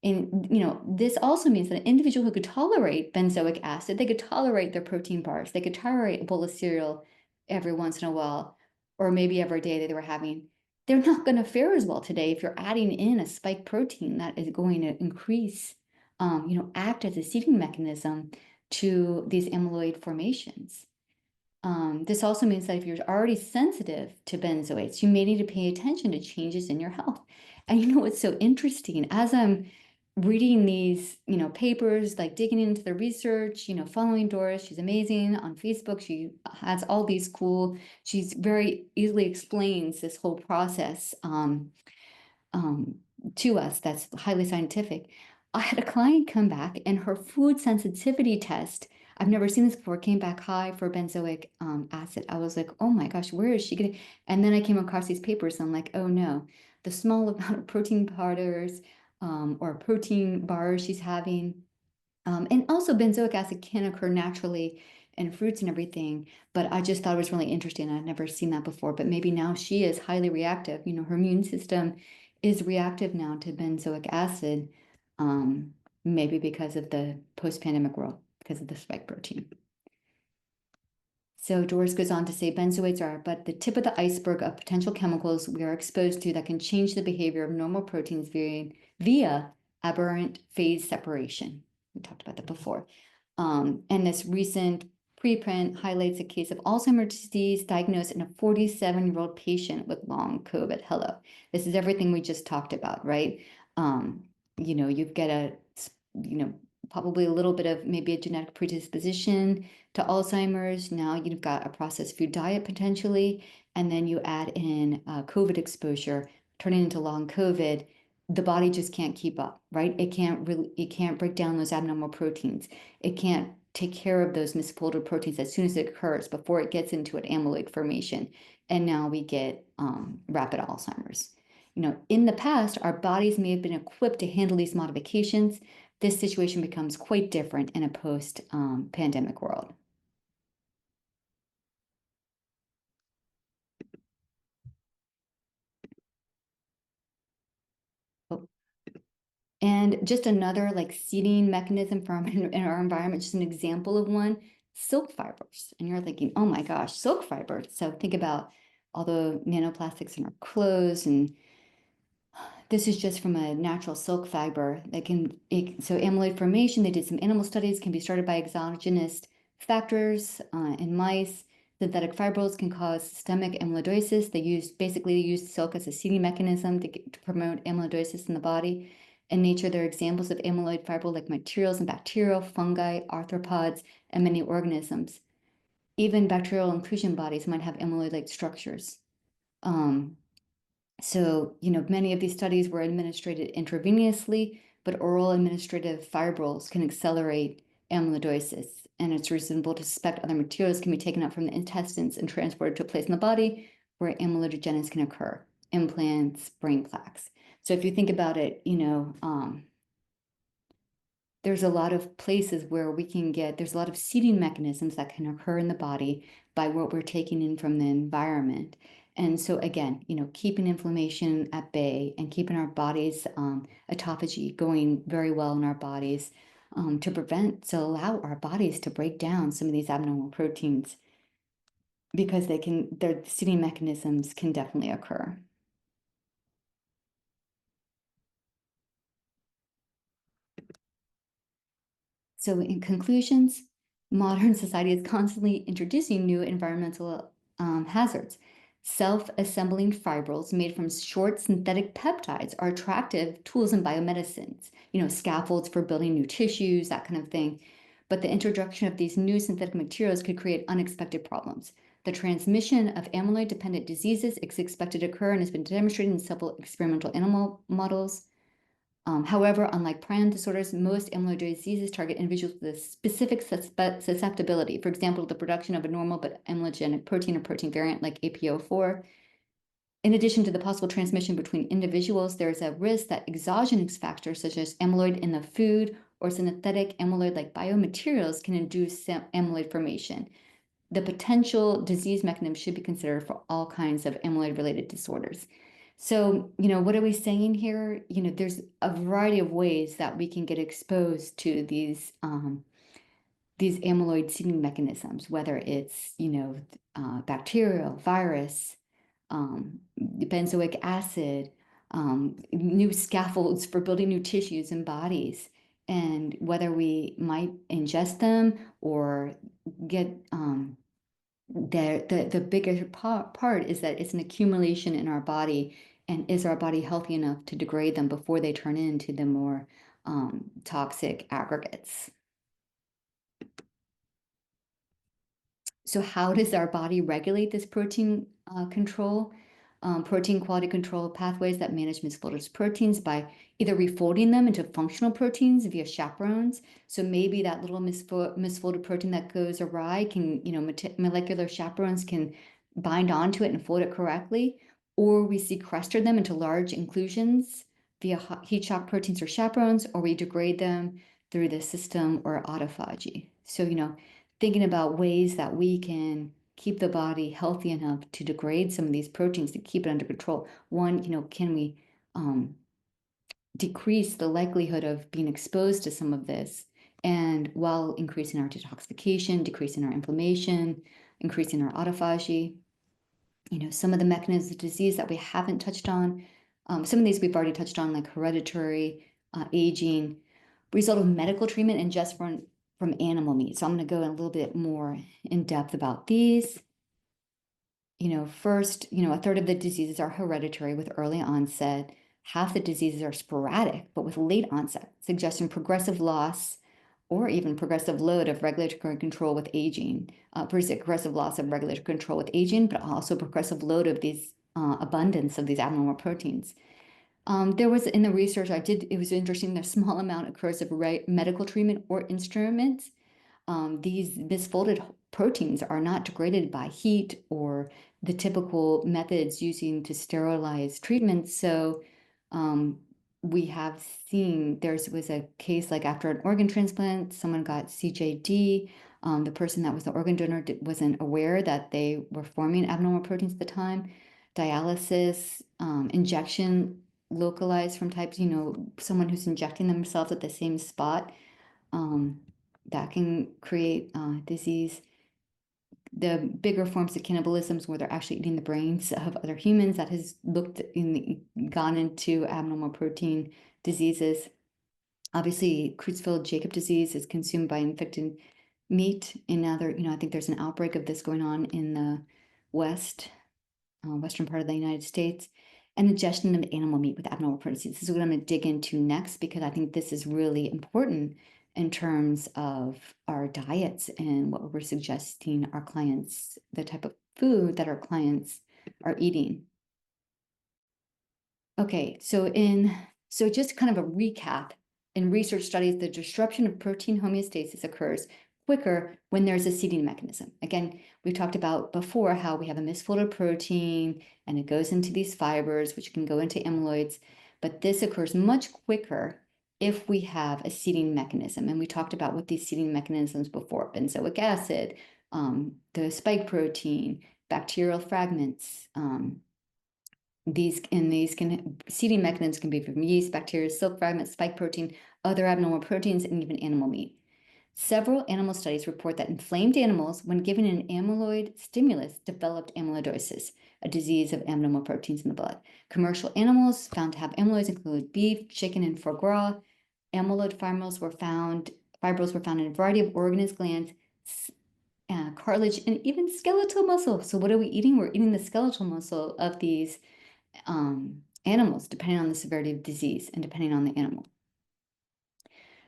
And this also means that an individual who could tolerate benzoic acid, they could tolerate their protein bars, they could tolerate a bowl of cereal every once in a while, or maybe every day that they were having, they're not going to fare as well today if you're adding in a spike protein that is going to increase, act as a seeding mechanism to these amyloid formations. This also means that if you're already sensitive to benzoates, you may need to pay attention to changes in your health. And what's so interesting, as I'm reading these, papers, like digging into the research, following Doris, she's amazing on Facebook. She has all these cool, she's very easily explains this whole process um, to us that's highly scientific. I had a client come back and her food sensitivity test, I've never seen this before, came back high for benzoic acid. I was like, oh my gosh, where is she getting? And then I came across these papers and I'm like, oh no, the small amount of protein powders or protein bars she's having. And also benzoic acid can occur naturally in fruits and everything, but I just thought it was really interesting. I'd never seen that before, but maybe now she is highly reactive. Her immune system is reactive now to benzoic acid, um, maybe because of the post-pandemic world, because of the spike protein. So Doris goes on to say benzoates are but the tip of the iceberg of potential chemicals we are exposed to that can change the behavior of normal proteins via aberrant phase separation. We talked about that before. And this recent preprint highlights a case of Alzheimer's disease diagnosed in a 47-year-old patient with long COVID. Hello. This is everything we just talked about, right? You get probably a little bit of maybe a genetic predisposition to Alzheimer's. Now you've got a processed food diet potentially, and then you add in COVID exposure, turning into long COVID. The body just can't keep up, right? It can't break down those abnormal proteins. It can't take care of those misfolded proteins as soon as it occurs before it gets into an amyloid formation. And now we get rapid Alzheimer's. In the past, our bodies may have been equipped to handle these modifications. This situation becomes quite different in a post-pandemic world. Oh, and just another like seeding mechanism from in our environment, just an example of one, silk fibers. And you're thinking, oh my gosh, silk fibers. So think about all the nanoplastics in our clothes, and this is just from a natural silk fiber that so amyloid formation, they did some animal studies, can be started by exogenous factors in mice. Synthetic fibrils can cause systemic amyloidosis. They use silk as a seeding mechanism to promote amyloidosis in the body. In nature, there are examples of amyloid fibril-like materials in bacteria, fungi, arthropods, and many organisms. Even bacterial inclusion bodies might have amyloid-like structures. So, many of these studies were administered intravenously, but oral administrative fibrils can accelerate amyloidosis. And it's reasonable to suspect other materials can be taken up from the intestines and transported to a place in the body where amyloidogenesis can occur, implants, brain plaques. So if you think about it, there's a lot of places where there's a lot of seeding mechanisms that can occur in the body by what we're taking in from the environment. And so again, keeping inflammation at bay and keeping our bodies autophagy going very well in our bodies to allow our bodies to break down some of these abnormal proteins because their seeding mechanisms can definitely occur. So, in conclusions, modern society is constantly introducing new environmental hazards. Self-assembling fibrils made from short synthetic peptides are attractive tools in biomedicines, scaffolds for building new tissues, that kind of thing. But the introduction of these new synthetic materials could create unexpected problems. The transmission of amyloid-dependent diseases is expected to occur and has been demonstrated in several experimental animal models. However, unlike prion disorders, most amyloid diseases target individuals with a specific susceptibility, for example, the production of a normal but amyloidogenic protein or protein variant like APO4. In addition to the possible transmission between individuals, there is a risk that exogenous factors such as amyloid in the food or synthetic amyloid-like biomaterials can induce amyloid formation. The potential disease mechanism should be considered for all kinds of amyloid-related disorders. So, what are we saying here? There's a variety of ways that we can get exposed to these amyloid seeding mechanisms, whether it's, bacterial, virus, benzoic acid, new scaffolds for building new tissues and bodies, and whether we might ingest them or get the bigger part is that it's an accumulation in our body, and is our body healthy enough to degrade them before they turn into the more toxic aggregates? So how does our body regulate this protein control? Protein quality control pathways that manage misfolded proteins by either refolding them into functional proteins via chaperones. So maybe that little misfolded protein that goes awry can, molecular chaperones can bind onto it and fold it correctly. Or we sequester them into large inclusions via heat shock proteins or chaperones, or we degrade them through the system or autophagy. So, thinking about ways that we can keep the body healthy enough to degrade some of these proteins to keep it under control. One, can we decrease the likelihood of being exposed to some of this, and while increasing our detoxification, decreasing our inflammation, increasing our autophagy? Some of the mechanisms of disease that we haven't touched on, some of these we've already touched on, like hereditary, aging, result of medical treatment and just from animal meat. So I'm going to go a little bit more in depth about these. First, a third of the diseases are hereditary with early onset. Half the diseases are sporadic, but with late onset, suggesting progressive loss or even progressive load of regulatory control with aging. Progressive loss of regulatory control with aging, but also progressive load of these abundance of these abnormal proteins. There was in the research I did, it was interesting, the small amount occurs of medical treatment or instruments. These misfolded proteins are not degraded by heat or the typical methods using to sterilize treatments. So we have seen there was a case like after an organ transplant, someone got CJD. The person that was the organ donor wasn't aware that they were forming abnormal proteins at the time. Dialysis, injection localized from types, someone who's injecting themselves at the same spot, that can create disease. The bigger forms of cannibalism where they're actually eating the brains of other humans, that has gone into abnormal protein diseases. Obviously, Creutzfeldt-Jakob disease is consumed by infected meat. And now I think there's an outbreak of this going on in the western part of the United States, and ingestion of animal meat with abnormal proteins. This is what I'm going to dig into next, because I think this is really important in terms of our diets and what we're suggesting our clients, the type of food that our clients are eating. Okay, so just kind of a recap, in research studies, the disruption of protein homeostasis occurs quicker when there's a seeding mechanism. Again, we talked about before how we have a misfolded protein and it goes into these fibers, which can go into amyloids, but this occurs much quicker if we have a seeding mechanism, and we talked about what these seeding mechanisms before, benzoic acid, the spike protein, bacterial fragments, seeding mechanisms can be from yeast, bacteria, silk fragments, spike protein, other abnormal proteins, and even animal meat. Several animal studies report that inflamed animals, when given an amyloid stimulus, developed amyloidosis, a disease of abnormal proteins in the blood. Commercial animals found to have amyloids include beef, chicken, and foie gras. Amyloid fibrils were found in a variety of organs, glands, cartilage, and even skeletal muscle. So what are we eating? We're eating the skeletal muscle of these animals, depending on the severity of disease and depending on the animal.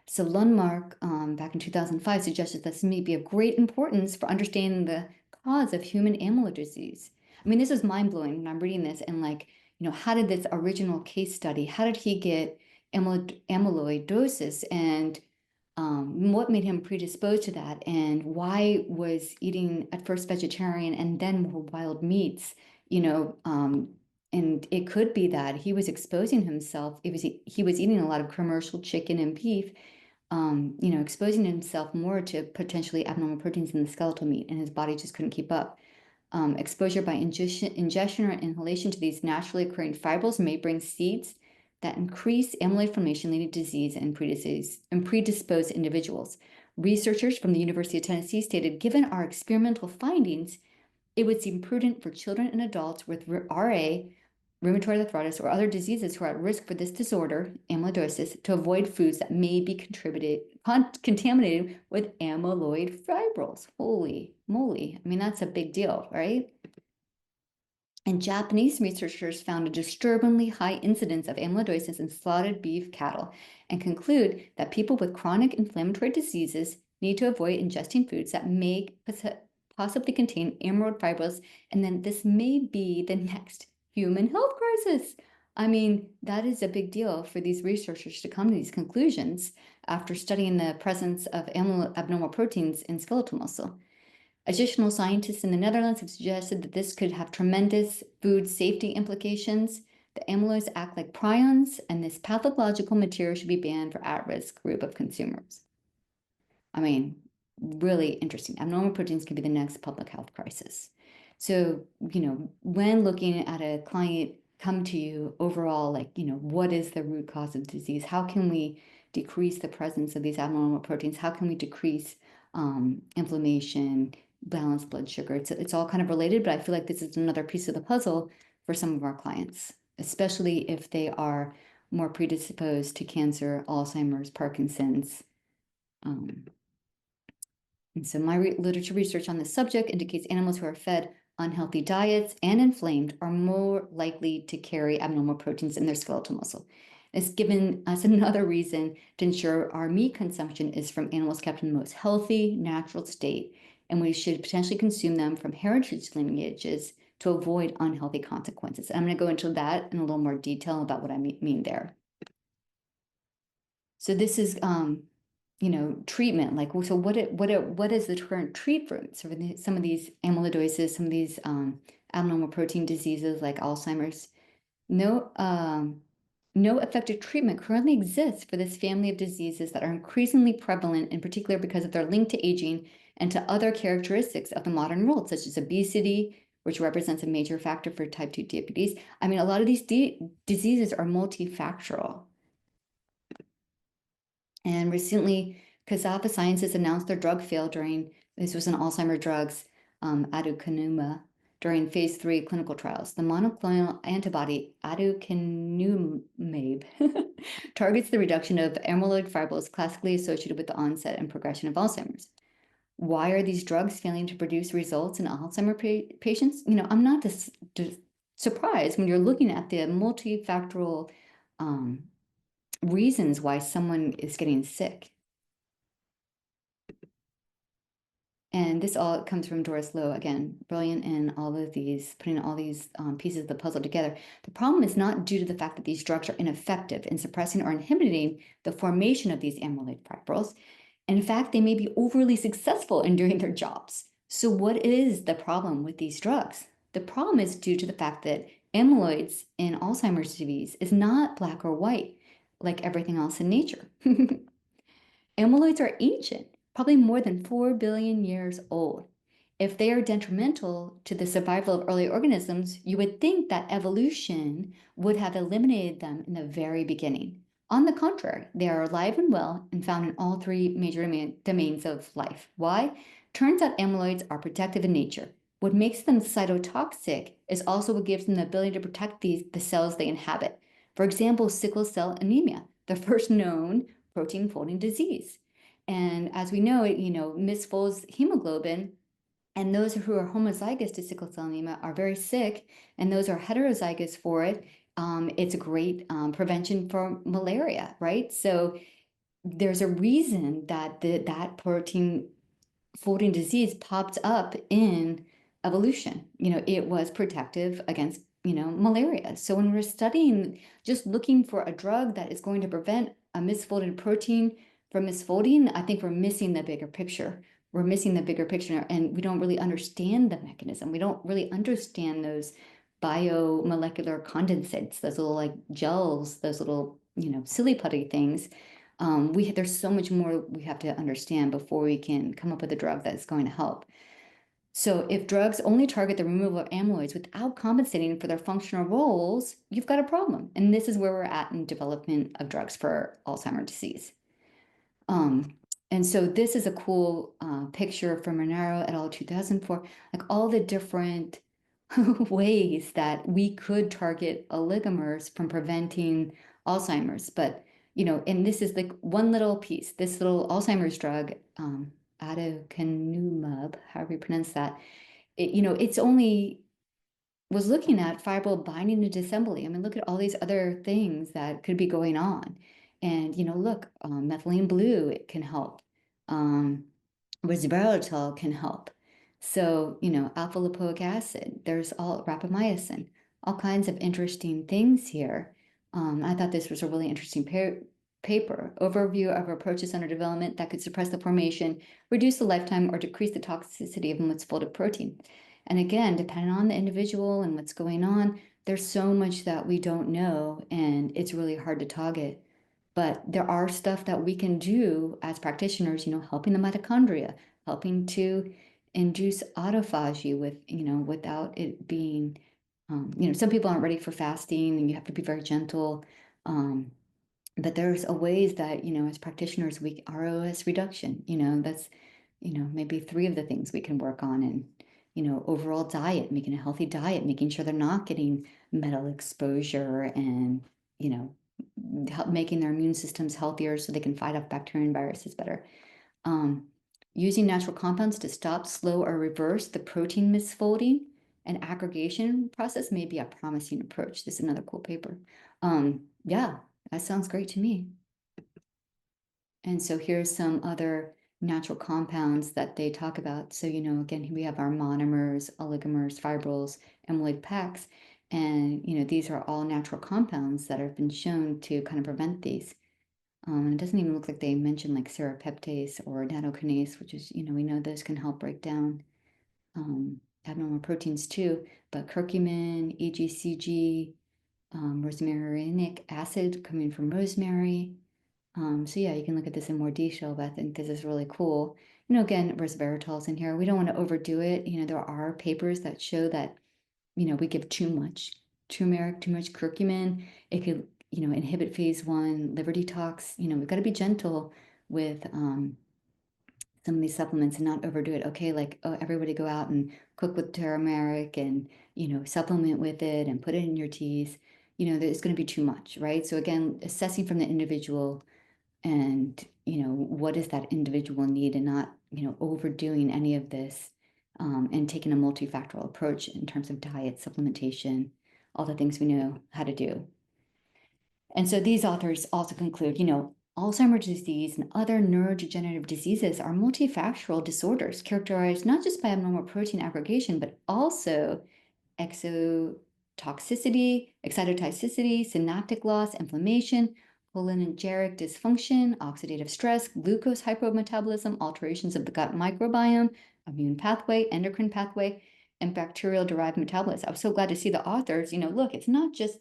So Lundmark, back in 2005, suggested this may be of great importance for understanding the cause of human amyloid disease. I mean, this is mind-blowing when I'm reading this, and like, how did this original case study, how did he get amyloidosis, and what made him predisposed to that, and why was eating at first vegetarian and then more wild meats, and it could be that he was exposing himself. He was eating a lot of commercial chicken and beef, exposing himself more to potentially abnormal proteins in the skeletal meat, and his body just couldn't keep up. Exposure by ingestion or inhalation to these naturally occurring fibrils may bring seeds that increase amyloid formation, leading to disease and predisposed individuals. Researchers from the University of Tennessee stated, given our experimental findings, it would seem prudent for children and adults with RA, rheumatoid arthritis, or other diseases who are at risk for this disorder, amyloidosis, to avoid foods that may be contaminated with amyloid fibrils. Holy moly. I mean, that's a big deal, right? And Japanese researchers found a disturbingly high incidence of amyloidosis in slaughtered beef cattle and conclude that people with chronic inflammatory diseases need to avoid ingesting foods that may possibly contain amyloid fibrils, and then this may be the next human health crisis. I mean, that is a big deal for these researchers to come to these conclusions after studying the presence of abnormal proteins in skeletal muscle. Additional scientists in the Netherlands have suggested that this could have tremendous food safety implications. The amyloids act like prions, and this pathological material should be banned for at-risk group of consumers. I mean, really interesting. Abnormal proteins could be the next public health crisis. So, when looking at a client come to you overall, like, what is the root cause of disease? How can we decrease the presence of these abnormal proteins? How can we decrease inflammation, balance blood sugar? It's all kind of related, but I feel like this is another piece of the puzzle for some of our clients, especially if they are more predisposed to cancer, Alzheimer's, Parkinson's. And so my literature research on this subject indicates animals who are fed unhealthy diets and inflamed are more likely to carry abnormal proteins in their skeletal muscle. It's given us another reason to ensure our meat consumption is from animals kept in the most healthy, natural state, and we should potentially consume them from heritage lineages to avoid unhealthy consequences. I'm going to go into that in a little more detail about what I mean there. So this is treatment, like, so what is the current treatment for some of these amyloidosis, some of these abnormal protein diseases like Alzheimer's? No effective treatment currently exists for this family of diseases that are increasingly prevalent, in particular because of their link to aging and to other characteristics of the modern world, such as obesity, which represents a major factor for type 2 diabetes. I mean, a lot of these diseases are multifactorial. And recently, Cassava Sciences announced their drug failed this was an Alzheimer drugs, aducanumab, during phase 3 clinical trials. The monoclonal antibody aducanumab targets the reduction of amyloid fibrils classically associated with the onset and progression of Alzheimer's. Why are these drugs failing to produce results in Alzheimer patients? I'm not surprised when you're looking at the multifactorial reasons why someone is getting sick. And this all comes from Doris Lowe, again, brilliant in all of these, putting all these pieces of the puzzle together. The problem is not due to the fact that these drugs are ineffective in suppressing or inhibiting the formation of these amyloid fibrils. In fact, they may be overly successful in doing their jobs. So what is the problem with these drugs? The problem is due to the fact that amyloids in Alzheimer's disease is not black or white. like everything else in nature. Amyloids are ancient, probably more than 4 billion years old. If they are detrimental to the survival of early organisms, you would think that evolution would have eliminated them in the very beginning. On the contrary, they are alive and well and found in all three major domains of life. Why? Turns out amyloids are protective in nature. What makes them cytotoxic is also what gives them the ability to protect the cells they inhabit. For example, sickle cell anemia, the first known protein folding disease. And as we know, it misfolds hemoglobin, and those who are homozygous to sickle cell anemia are very sick, and those who are heterozygous for it, it's a great prevention for malaria, right? So there's a reason that that protein folding disease popped up in evolution. It was protective against, malaria. So when we're studying, just looking for a drug that is going to prevent a misfolded protein from misfolding, I think we're missing the bigger picture. We're missing the bigger picture, and we don't really understand the mechanism. We don't really understand those biomolecular condensates, those little like gels, those little, silly putty things. There's so much more we have to understand before we can come up with a drug that's going to help. So if drugs only target the removal of amyloids without compensating for their functional roles, you've got a problem. And this is where we're at in development of drugs for Alzheimer's disease. Um, and so this is a cool picture from Monaro et al. 2004, like all the different ways that we could target oligomers from preventing Alzheimer's. But, and this is like one little piece, this little Alzheimer's drug, aducanumab, however you pronounce that, it's only was looking at fibril binding and disassembly. I mean, look at all these other things that could be going on. And, look, methylene blue, it can help. Resveratrol can help. So, alpha lipoic acid, there's all rapamycin, all kinds of interesting things here. I thought this was a really interesting paper. Overview of approaches under development that could suppress the formation, reduce the lifetime, or decrease the toxicity of misfolded protein. And again, depending on the individual and what's going on, there's so much that we don't know, and it's really hard to target. But there are stuff that we can do as practitioners, helping the mitochondria, helping to induce autophagy with, without it being, some people aren't ready for fasting and you have to be very gentle. But there's a ways that, as practitioners, ROS reduction, that's, maybe 3 of the things we can work on. And, overall diet, making a healthy diet, making sure they're not getting metal exposure and, making their immune systems healthier so they can fight off bacteria and viruses better. Using natural compounds to stop, slow, or reverse the protein misfolding and aggregation process may be a promising approach. This is another cool paper. Yeah, that sounds great to me. And so here's some other natural compounds that they talk about. So, again, we have our monomers, oligomers, fibrils, amyloid plaques. And, these are all natural compounds that have been shown to kind of prevent these. And it doesn't even look like they mention like serrapeptase or nattokinase, which is, we know those can help break down abnormal proteins too. But curcumin, EGCG, rosmarinic acid coming from rosemary. So yeah, you can look at this in more detail, but I think this is really cool. Again, resveratrol's in here. We don't want to overdo it. There are papers that show that, we give too much turmeric, too much curcumin. It could, inhibit phase 1 liver detox. We've got to be gentle with some of these supplements and not overdo it. Okay, like, oh, everybody go out and cook with turmeric and, supplement with it and put it in your teas. There's going to be too much, right? So again, assessing from the individual and, what does that individual need and not, overdoing any of this and taking a multifactorial approach in terms of diet, supplementation, all the things we know how to do. And so these authors also conclude, Alzheimer's disease and other neurodegenerative diseases are multifactorial disorders characterized not just by abnormal protein aggregation, but also exotoxicity, excitotoxicity, synaptic loss, inflammation, cholinergic dysfunction, oxidative stress, glucose hypometabolism, alterations of the gut microbiome, immune pathway, endocrine pathway, and bacterial-derived metabolites. I was so glad to see the authors, look, it's not just,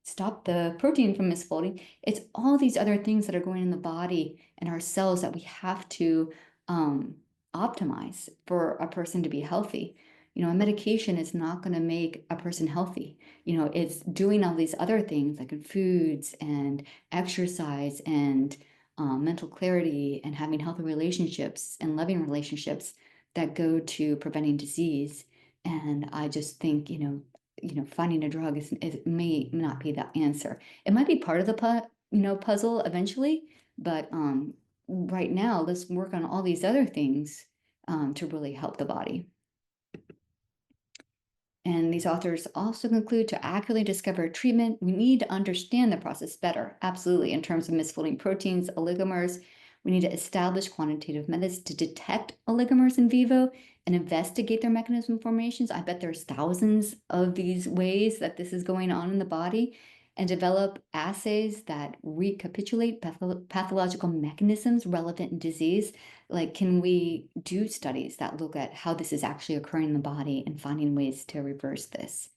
stop the protein from misfolding. It's all these other things that are going in the body and our cells that we have to optimize for a person to be healthy. A medication is not going to make a person healthy. It's doing all these other things like in foods and exercise and mental clarity and having healthy relationships and loving relationships that go to preventing disease. And I just think, finding a drug may not be the answer. It might be part of the puzzle eventually, but right now let's work on all these other things to really help the body. And these authors also conclude to accurately discover a treatment, we need to understand the process better. Absolutely. In terms of misfolding proteins, oligomers, we need to establish quantitative methods to detect oligomers in vivo and investigate their mechanism of formations. I bet there's thousands of these ways that this is going on in the body, and develop assays that recapitulate pathological mechanisms relevant in disease. Like, can we do studies that look at how this is actually occurring in the body and finding ways to reverse this?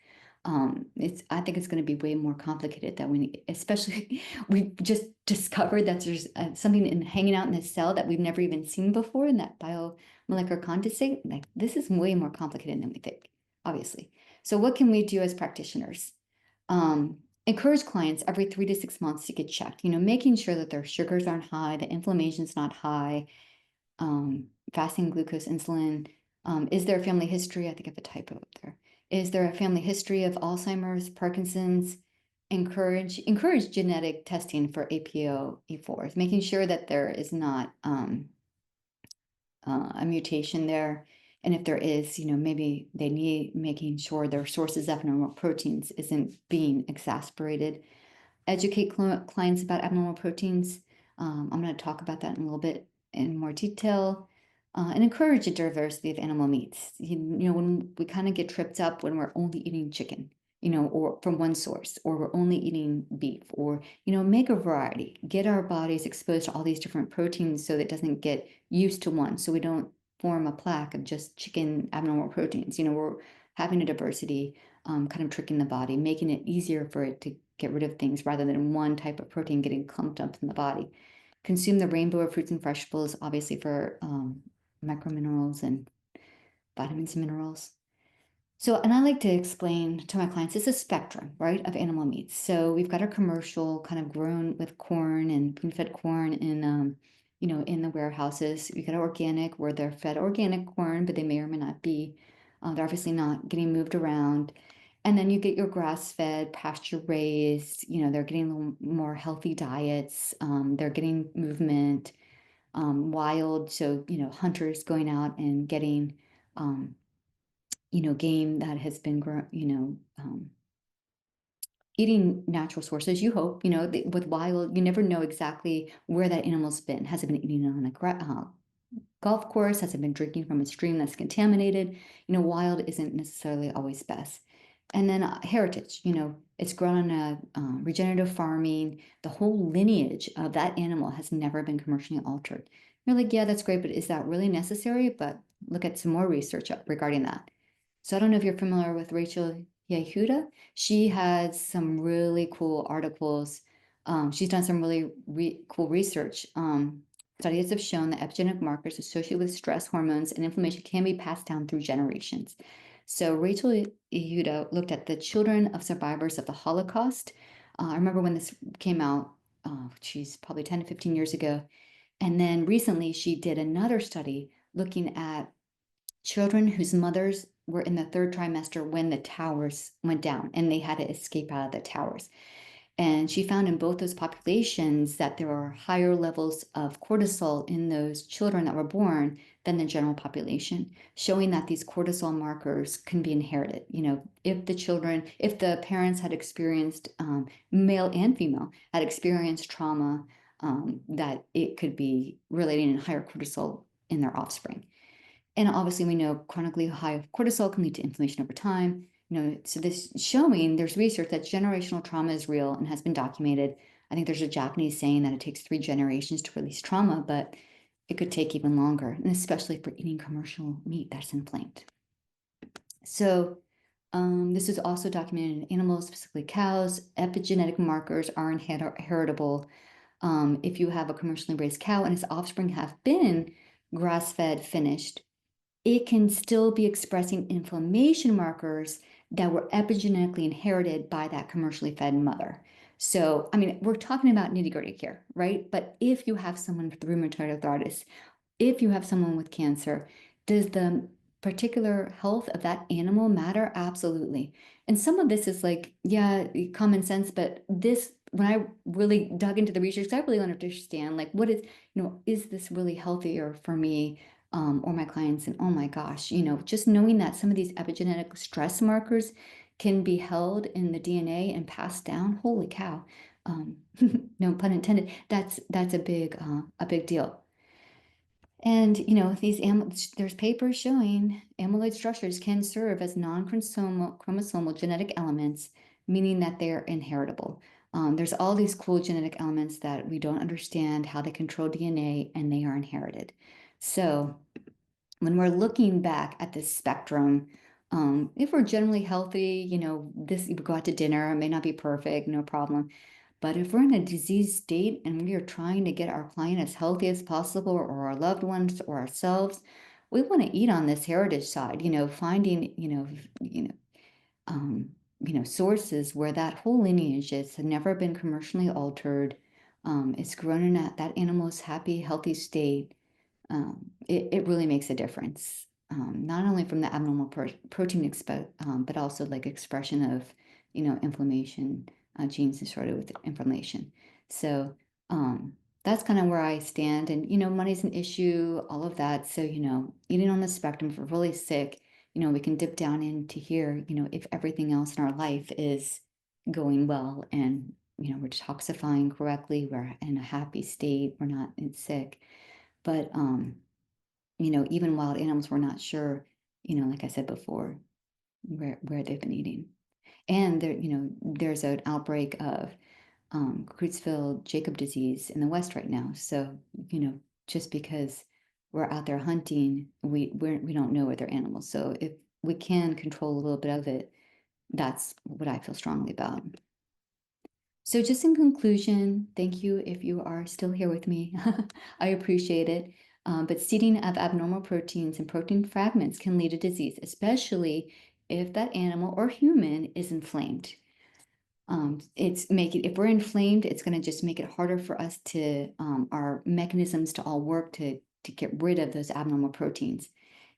I think it's going to be way more complicated than especially we just discovered that there's something hanging out in the cell that we've never even seen before in that biomolecular condensate. Like, this is way more complicated than we think, obviously. So what can we do as practitioners? Encourage clients every 3 to 6 months to get checked, making sure that their sugars aren't high, the inflammation's not high, fasting glucose, insulin. Is there a family history? I think I have a typo up there. Is there a family history of Alzheimer's, Parkinson's? Encourage genetic testing for APOE4s, making sure that there is not a mutation there. And if there is, maybe they need making sure their sources of abnormal proteins isn't being exacerbated. Educate clients about abnormal proteins. I'm going to talk about that in a little bit in more detail. And encourage a diversity of animal meats. When we kind of get tripped up when we're only eating chicken, or from one source, or we're only eating beef, or, make a variety, get our bodies exposed to all these different proteins so that it doesn't get used to one. So we don't form a plaque of just chicken abnormal proteins. We're having a diversity, kind of tricking the body, making it easier for it to get rid of things rather than one type of protein getting clumped up in the body. Consume the rainbow of fruits and vegetables, obviously for microminerals and vitamins and minerals. So, and I like to explain to my clients, it's a spectrum, right, of animal meats. So we've got our commercial kind of grown with corn and spoon-fed corn in, in the warehouses. We got organic where they're fed organic corn, but they may or may not be. They're obviously not getting moved around. And then you get your grass-fed, pasture-raised, they're getting a little more healthy diets. They're getting movement, wild. So, hunters going out and getting, game that has been grown, eating natural sources, you hope, with wild, you never know exactly where that animal's been. Has it been eating on a golf course? Has it been drinking from a stream that's contaminated? Wild isn't necessarily always best. And then heritage, it's grown on a regenerative farming. The whole lineage of that animal has never been commercially altered. You're like, yeah, that's great, but is that really necessary? But look at some more research regarding that. So I don't know if you're familiar with Rachel Yehuda. She has some really cool articles. She's done some really cool research. Studies have shown that epigenetic markers associated with stress hormones and inflammation can be passed down through generations. So Rachel Yehuda looked at the children of survivors of the Holocaust. I remember when this came out, she's probably 10 to 15 years ago. And then recently she did another study looking at children whose mothers were in the third trimester when the towers went down and they had to escape out of the towers. And she found in both those populations that there are higher levels of cortisol in those children that were born than the general population, showing that these cortisol markers can be inherited. If the parents had experienced, male and female, had experienced trauma, that it could be relating in higher cortisol in their offspring. And obviously we know chronically high cortisol can lead to inflammation over time. So this showing there's research that generational trauma is real and has been documented. I think there's a Japanese saying that it takes 3 generations to release trauma, but it could take even longer, and especially for eating commercial meat that's inflamed. So this is also documented in animals, specifically cows. Epigenetic markers are inheritable. If you have a commercially raised cow and its offspring have been grass-fed finished, it can still be expressing inflammation markers that were epigenetically inherited by that commercially fed mother. So, I mean, we're talking about nitty-gritty here, right? But if you have someone with rheumatoid arthritis, if you have someone with cancer, does the particular health of that animal matter? Absolutely. And some of this is like, yeah, common sense, but this, when I really dug into the research, I really wanted to understand, like, what is, is this really healthier for me, or my clients? And oh my gosh, just knowing that some of these epigenetic stress markers can be held in the DNA and passed down, holy cow. No pun intended. That's a big deal. And there's papers showing amyloid structures can serve as non-chromosomal genetic elements, meaning that they're inheritable. There's all these cool genetic elements that we don't understand how they control DNA, and they are inherited. So when we're looking back at this spectrum, if we're generally healthy, this we go out to dinner, it may not be perfect, no problem. But if we're in a disease state and we are trying to get our client as healthy as possible, or our loved ones or ourselves, we want to eat on this heritage side, finding, sources where that whole lineage has never been commercially altered. It's grown in that animal's happy, healthy state. It really makes a difference, not only from the abnormal protein but also like expression of, inflammation, genes associated with inflammation. So that's kind of where I stand. And, money's an issue, all of that. So, eating on the spectrum, if we're really sick, we can dip down into here, if everything else in our life is going well and, we're detoxifying correctly, we're in a happy state, we're not sick. But even wild animals, we're not sure, like I said before, where they've been eating. And there's an outbreak of Creutzfeldt Jacob disease in the West right now. So, just because we're out there hunting, we don't know other animals. So if we can control a little bit of it, that's what I feel strongly about. So just in conclusion, thank you if you are still here with me. I appreciate it. But seeding of abnormal proteins and protein fragments can lead to disease, especially if that animal or human is inflamed. If we're inflamed, it's going to just make it harder for us to our mechanisms to all work to get rid of those abnormal proteins.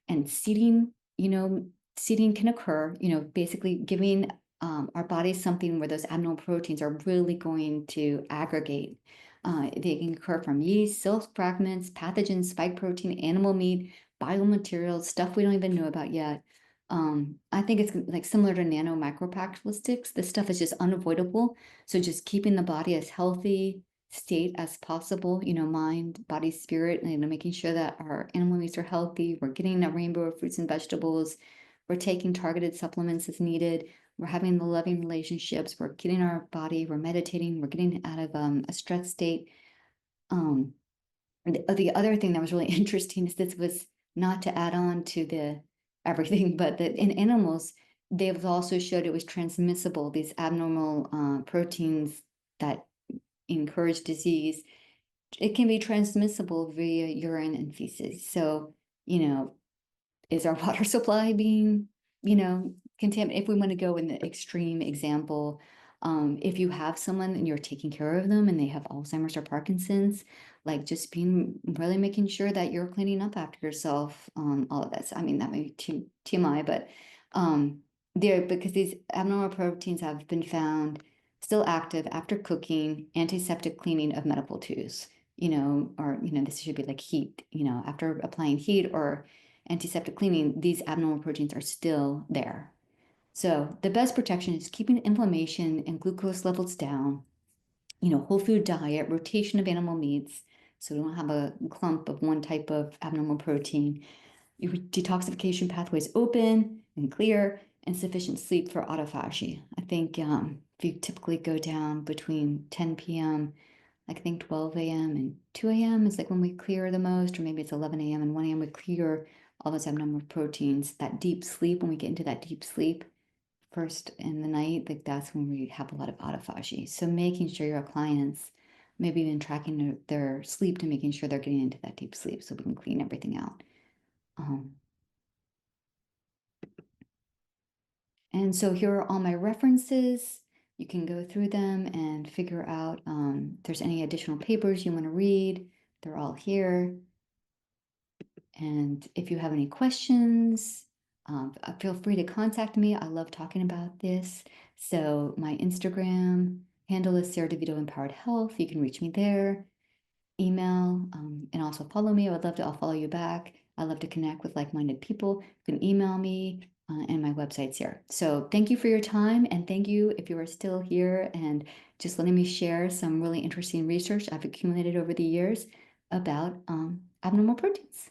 And seeding can occur, basically giving our bodies something where those abnormal proteins are really going to aggregate. They can occur from yeast, cell fragments, pathogens, spike protein, animal meat, biomaterials, stuff we don't even know about yet. I think it's like similar to nano microplastics. This stuff is just unavoidable. So just keeping the body as healthy state as possible, mind, body, spirit, and making sure that our animal meats are healthy. We're getting a rainbow of fruits and vegetables. We're taking targeted supplements as needed. We're having the loving relationships. We're getting our body, we're meditating, we're getting out of a stress state. Um, the other thing that was really interesting is this was not to add on to the everything, but that in animals, they've also showed it was transmissible, these abnormal proteins that encourage disease. It can be transmissible via urine and feces. So, is our water supply being, contaminated? If we want to go in the extreme example, if you have someone and you're taking care of them and they have Alzheimer's or Parkinson's, like just being really making sure that you're cleaning up after yourself, all of this. I mean, that may be TMI, but because these abnormal proteins have been found still active after cooking, antiseptic cleaning of medical tools, or, this should be like heat, after applying heat or antiseptic cleaning, these abnormal proteins are still there. So the best protection is keeping inflammation and glucose levels down, whole food diet, rotation of animal meats, so we don't have a clump of one type of abnormal protein. Your detoxification pathways open and clear, and sufficient sleep for autophagy. I think if you typically go down between 10 p.m., like I think 12 a.m. and 2 a.m. is like when we clear the most, or maybe it's 11 a.m. and 1 a.m. we clear all those abnormal proteins, that deep sleep, when we get into that deep sleep first in the night, like that's when we have a lot of autophagy. So making sure your clients, maybe even tracking their sleep to making sure they're getting into that deep sleep so we can clean everything out. And so here are all my references. You can go through them and figure out if there's any additional papers you want to read. They're all here. And if you have any questions, feel free to contact me. I love talking about this. So my Instagram handle is Sarah DeVido Empowered Health. You can reach me there. Email, and also follow me. I would love to, I'll follow you back. I love to connect with like-minded people. You can email me, and my website's here. So thank you for your time, and thank you if you are still here and just letting me share some really interesting research I've accumulated over the years about abnormal proteins.